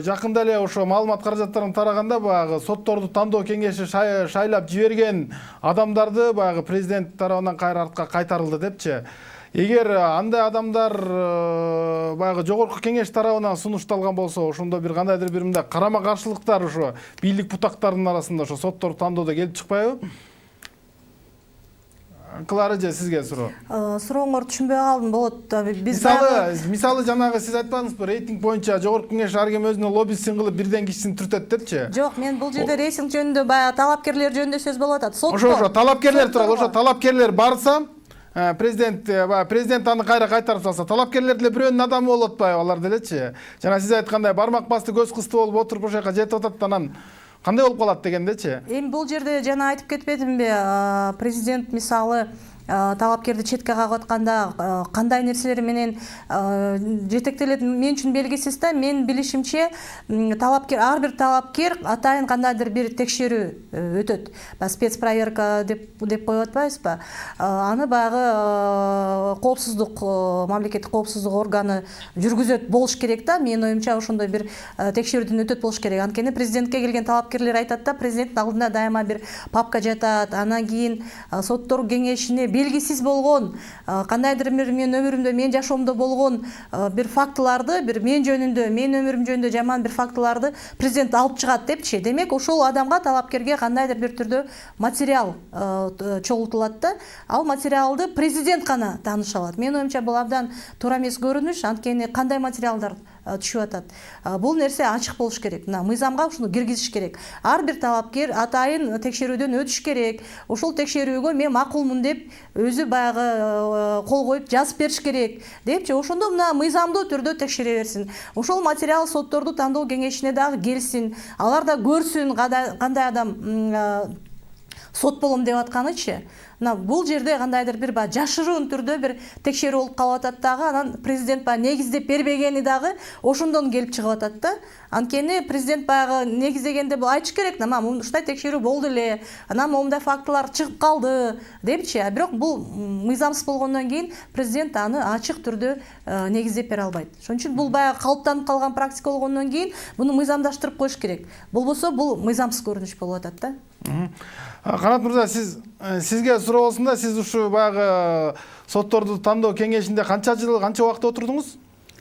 жакында эле ошо маалымат каражаттарын тараганда баягы сотторду тандоо кеңеши шайлап жиберген адамдарды баягы президент тарабынан кайра артка кайтарылды депчи. Эгер андай адамдар баягы жогорку кеңеш тарабынан сунушталган болсо, ошондо бир кандайдыр бир мындай карама каршылыктар ошо бийлик бутактарынын арасында ошо сотторду тандоодо келип чыкпайбы? Клара же, сизге суроо. Сурооңорду түшүнбөй калдым. Болот. Мисалы жанагы сиз айтпадыңызбы, рейтинг боюнча жогорку кеңеш ар ким өзүнүн лоббисин кылып бирден кишисин түртөт депчи? Жок, мен бул жерде рейтинг жөнүндө баягы талапкерлер жөнүндө сөз болуп атат. Ошо талапкерлер тууралуу, ошо талапкерлер барса, президент аны кайра кайтарып салса, талапкерлер деле бирөөнүн адамы болуп атпайбы алар делечи? Жана сиз айткандай бармак басты көз кысты болуп отуруп ошол жака жетип атат, анан кандай болуп калат дегендечи? Эми бул жерде жана айтып кетпедимби, президент мисалы талапкерди четке кагып атканда кандай нерселер менен жетектелет мен үчүн белгисиз да. Мен билишимче талапкер, ар бир талапкер атайын кандайдыр бир текшерүү өтөт. Спецпроверка деп коюп атпайбызбы? Аны баягы коопсуздук, мамлекеттик коопсуздук органы жүргүзөт болуш керек да. Менин оюмча ошондой бир текшерүүдөн өтөт болуш керек. Анткени президентке келген талапкерлер айтат да, президенттин алдында дайыма бир папка жатат. Анан кийин соттор кеңешине белгисиз болгон, кандайдыр бир менин өмүрүмдө, менин жашоомдо болгон бир фактыларды, бир мен жөнүндө, менин өмүрүм жөнүндө жаман бир фактыларды президент алып чыгат депчи. Демек, ошол адамга, талапкерге кандайдыр бир түрдө материал чогултулат да. Ал материалды президент гана тааныша алат. Менин оюмча бул абдан туура эмес көрүнүш. Анткени кандай материалдар түшүп атат. Бул нерсе ачык болуш керек. Мына мыйзамга ушуну киргизиш керек. Ар бир талапкер атайын текшерүүдөн өтүш керек. Ошол текшерүүгө мен макулмун деп өзү баягы кол коюп жазып бериш керек депчи. Ошондо мына мыйзамдуу түрдө текшере берсин. Ошол материал сотторду тандоо кеңешине дагы келсин. Алар да көрсүн кандай адам сот болом деп атканычы. Бул жерде кандайдыр бир жашыруун түрдө бир текшерүү болуп калып атат дагы. Анан президент негиздеп бербегени дагы ошондон келип чыгып атат да. Анткени президент баягы негиздегенде бул айтыш керек, ушундай текшерүү болду эле, анан момундай фактылар чыгып калды депчи. Бирок бул мыйзамсыз болгондон кийин президент аны ачык түрдө негиздеп бере албайт. Ошон үчүн бул баягы калыптанып калган практика болгондон кийин буну мыйзамдаштырып коюш керек. Болбосо бул мыйзамсыз көрүнүш болуп атат да. Канат мырза, сизге суроо болсун да, сиз ушу баягы сотторду тандоо кеңешинде канча убакыт отурдуңуз?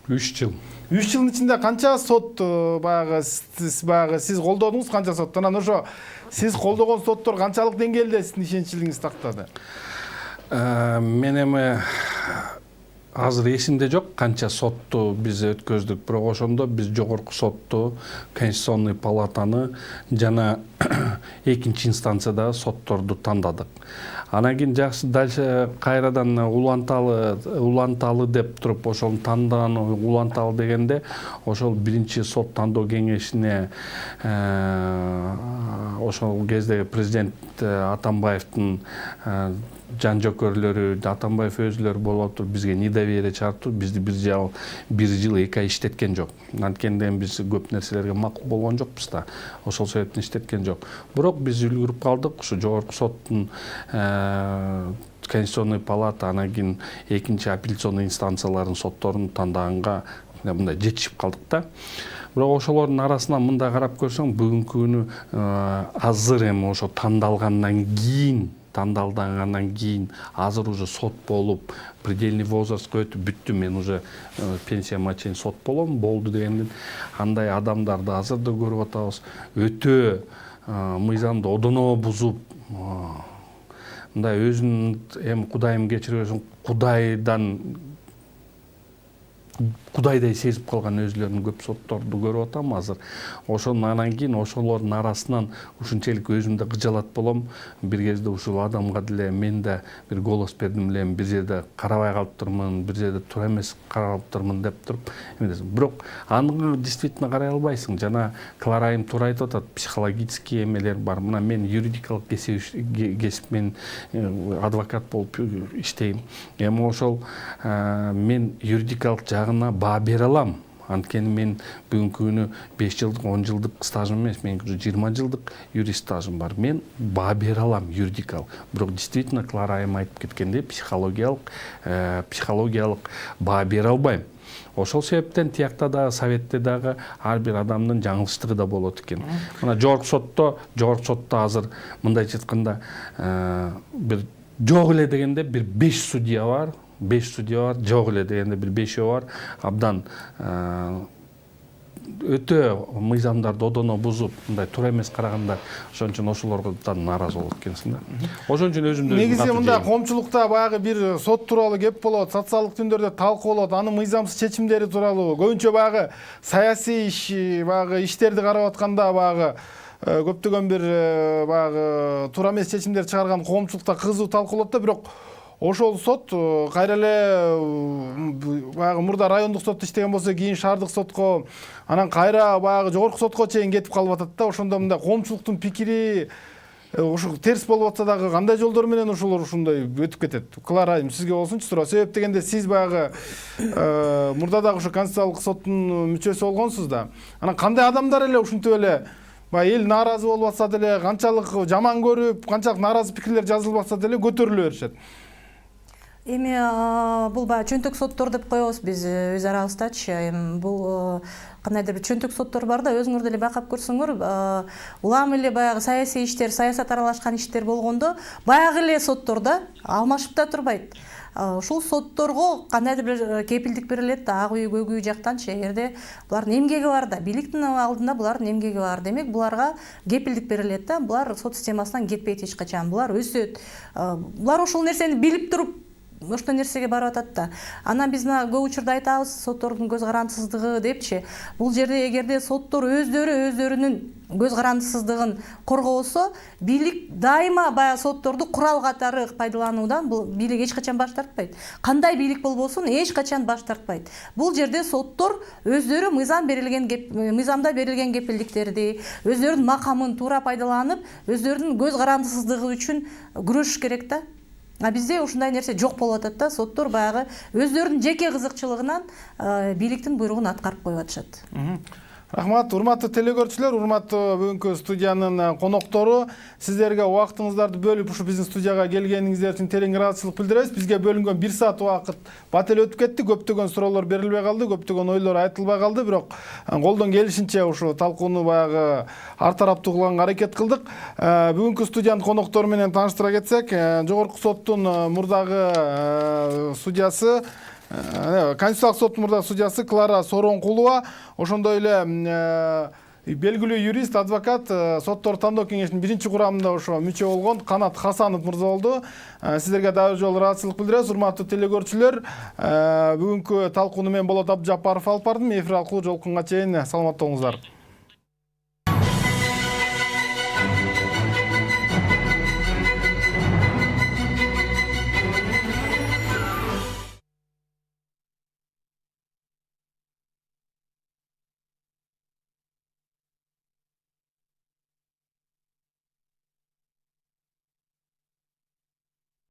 3 жыл. 3 жылдын ичинде канча сот баягы сиз колдодуңуз, канча сот? Анан ошо сиз колдогон соттор канчалык деңгээлде сиздин ишеничилигиңизди тактады? Мен эми азыр эсимде жок канча сотту биз өткөздүк, бирок ошондо биз жогорку сотту, Конституционный палатаны жана экинчи инстанциядагы сотторду тандадык. Анан кийин жакшы дальше кайрадан уланталы деп туруп ошол танданы уланталы дегенде ошол биринчи сот тандоо кеңешине ошол кезде президент Атамбаевдин жан жокөрлөрү, Атамбаев өзүлөрү болуп туруп бизге недоверие чыгарып, бизди бир жыл 2 ай иштеткен жок. Анткени биз көп нерселерге макул болгон жокпуз да. Ошол себептен иштеткен жок. Бирок биз үлгүрүп калдык. Ушу жогорку соттун Конституционный палата, анан кийин экинчи апелляционный инстанциялардын сотторун тандаганга мындай жетишип калдык да. Бирок ошолордун арасынан мындай карап көрсөң, бүгүнкү күнү азыр эми ошо тандалгандан кийин азыр уже сот болуп, предельный возрастка өтүп бүттү, мен уже пенсияма чейин сот болду дегенден андай адамдарды азыр да көрүп атабыз. Өтө мыйзамды одоно бузуп, мындай өзүнүн эми Кудайым кечирбесин, Кудайдай сезип калган өзүлөрүнүн көп сотторду көрүп атам азыр. Анан кийин ошолордун арасынан ушунчалык өзүмдө кыжалат болом. Бир кезде ушул адамга деле мен да бир голос бердим элем, бир жерде карабай калыптырмын, бир жерде туура эмес каралыптырмын деп туруп. Бирок аны действительно карай албайсың. Жана Кларайым туура айтып атат, психологический эмелер бар. Мына мен юридикалык кесипмен адвокат болуп иштейм. Эми ошол мен юридикалык жагына баа бере алам. Анткени мен бүгүнкү күнү 5 жылдык, 10 жылдык стажым эмес, менин 20 жылдык юрист стажым бар. Мен баа бере алам юридикалык. Бирок действительно Кларайым айтып кеткендей психологиялык баа бере албайм. Ошол себептен тиякта дагы советте дагы ар бир адамдын жаңылыштыгы да болот экен. Мына жогорку сотто азыр мындайча айтканда бир жок эле дегенде бир 5 судья бар. 5 судья бар, жок эле дегенде бир 5 бар. Абдан өтө мыйзамдарды одоно бузуп, мындай туура эмес карагандар. Ошон үчүн ошолордон нааразы болот экенсиң да. Ошон үчүн өзүмдү негизи мындай коомчулукта баягы бир сот тууралуу кеп болот, социалдык түндөрдө талкуу болот, анын мыйзамсыз чечимдери тууралуу. Көбүнчө баягы саясий иштерди карап атканда баягы көптөгөн бир баягы туура эмес чечимдер чыгарган коомчулукта кызуу талкуулот да, бирок ошол сот кайра эле баягы мурда райондук сотто иштеген болсо, кийин шаардык сотко, анан кайра баягы жогорку сотко чейин кетип калып атат да. Ошондо мындай коомчулуктун пикири Ушу терс болуп атса дагы кандай жолдор менен ушулар ушундай өтүп кетет? Клара айым сизге болсунчу суроо. Себеп дегенде сиз баягы мурда дагы ушу Конституциялык соттун мүчөсү болгонсуз да. Анан кандай адамдар эле ушинтип эле баягы эл нааразы болуп атса деле, канчалык жаман көрүп, канчалык нааразы пикирлер жазылып атса деле көтөрүлө беришет. Эми бул баягы чөнтөк соттор деп коебуз биз өз арабыздачы. Эми бул кандайдыр бир чөнтөк соттор бар да, өзүңөр деле байкап көрсөңөр, улам эле баягы саясий иштер, саясат аралашкан иштер болгондо баягы эле соттордо алмашып да турбайт. Ушул сотторго кандайдыр бир кепилдик берилет да, ак үй, көк үй жактанчы. Эгерде булардын эмгеги бар да, бийликтин алдында булардын эмгеги бар. Демек буларга кепилдик берилет да, булар сот системасынан кетпейт эч качан. Булар өсөт. Булар ошол нерсени билип туруп ошол нерсеге барып атат да. Анан биз мына көп учурда айтабыз соттордун көз карандысыздыгы депчи. Бул жерде эгерде соттор өздөрүнүн көз карандысыздыгын коргоосо, бийлик дайыма баягы сотторду курал катары пайдалануудан бул бийлик эч качан баш тартпайт. Кандай бийлик болбосун эч качан баш тартпайт. Бул жерде соттор өздөрү мыйзамда берилген кепилдиктерди, өздөрүнүн макамын туура пайдаланып, өздөрүнүн көз карандысыздыгы үчүн күрөшүш керек да. Бизде ушундай нерсе жок болуп атат да, соттор баягы өздөрүнүн жеке кызыкчылыгынан бийликтин буйругун аткарып коюп атышат. Рахмат, урматтуу телекөрүүчүлөр, урматтуу бүгүнкү студиянын коноктору, сиздерге убактыңыздарды бөлүп ушу биздин студияга келгениңиздер үчүн терең ыраазычылык билдиребиз. Бизге бөлүнгөн 1 саат убакыт бат эле өтүп кетти. Көптөгөн суроолор берилбей калды, көптөгөн ойлор айтылбай калды, бирок колдон келишинче ушу талкууну баягы ар тараптуу кылганга аракет кылдык. Бүгүнкү студиянын коноктору менен тааныштыра кетсек, Жогорку соттун мурдагы судьясы, Конституциялык соттун мурдагы судьясы Клара Сооронкулова, ошондой эле белгилүү юрист, адвокат, соттор тандоо кеңешинин 1-чи курамында ошо мүчө болгон Канат Хасанов мырза болду. Сиздерге дагы жолу ыраазычылык билдиребиз. Урматтуу телекөрүүчүлөр, бүгүнкү талкууну мен Болот Абдыжапаров алып бардым. Эфир аркылуу жолукканга чейин саламатта болуңуздар.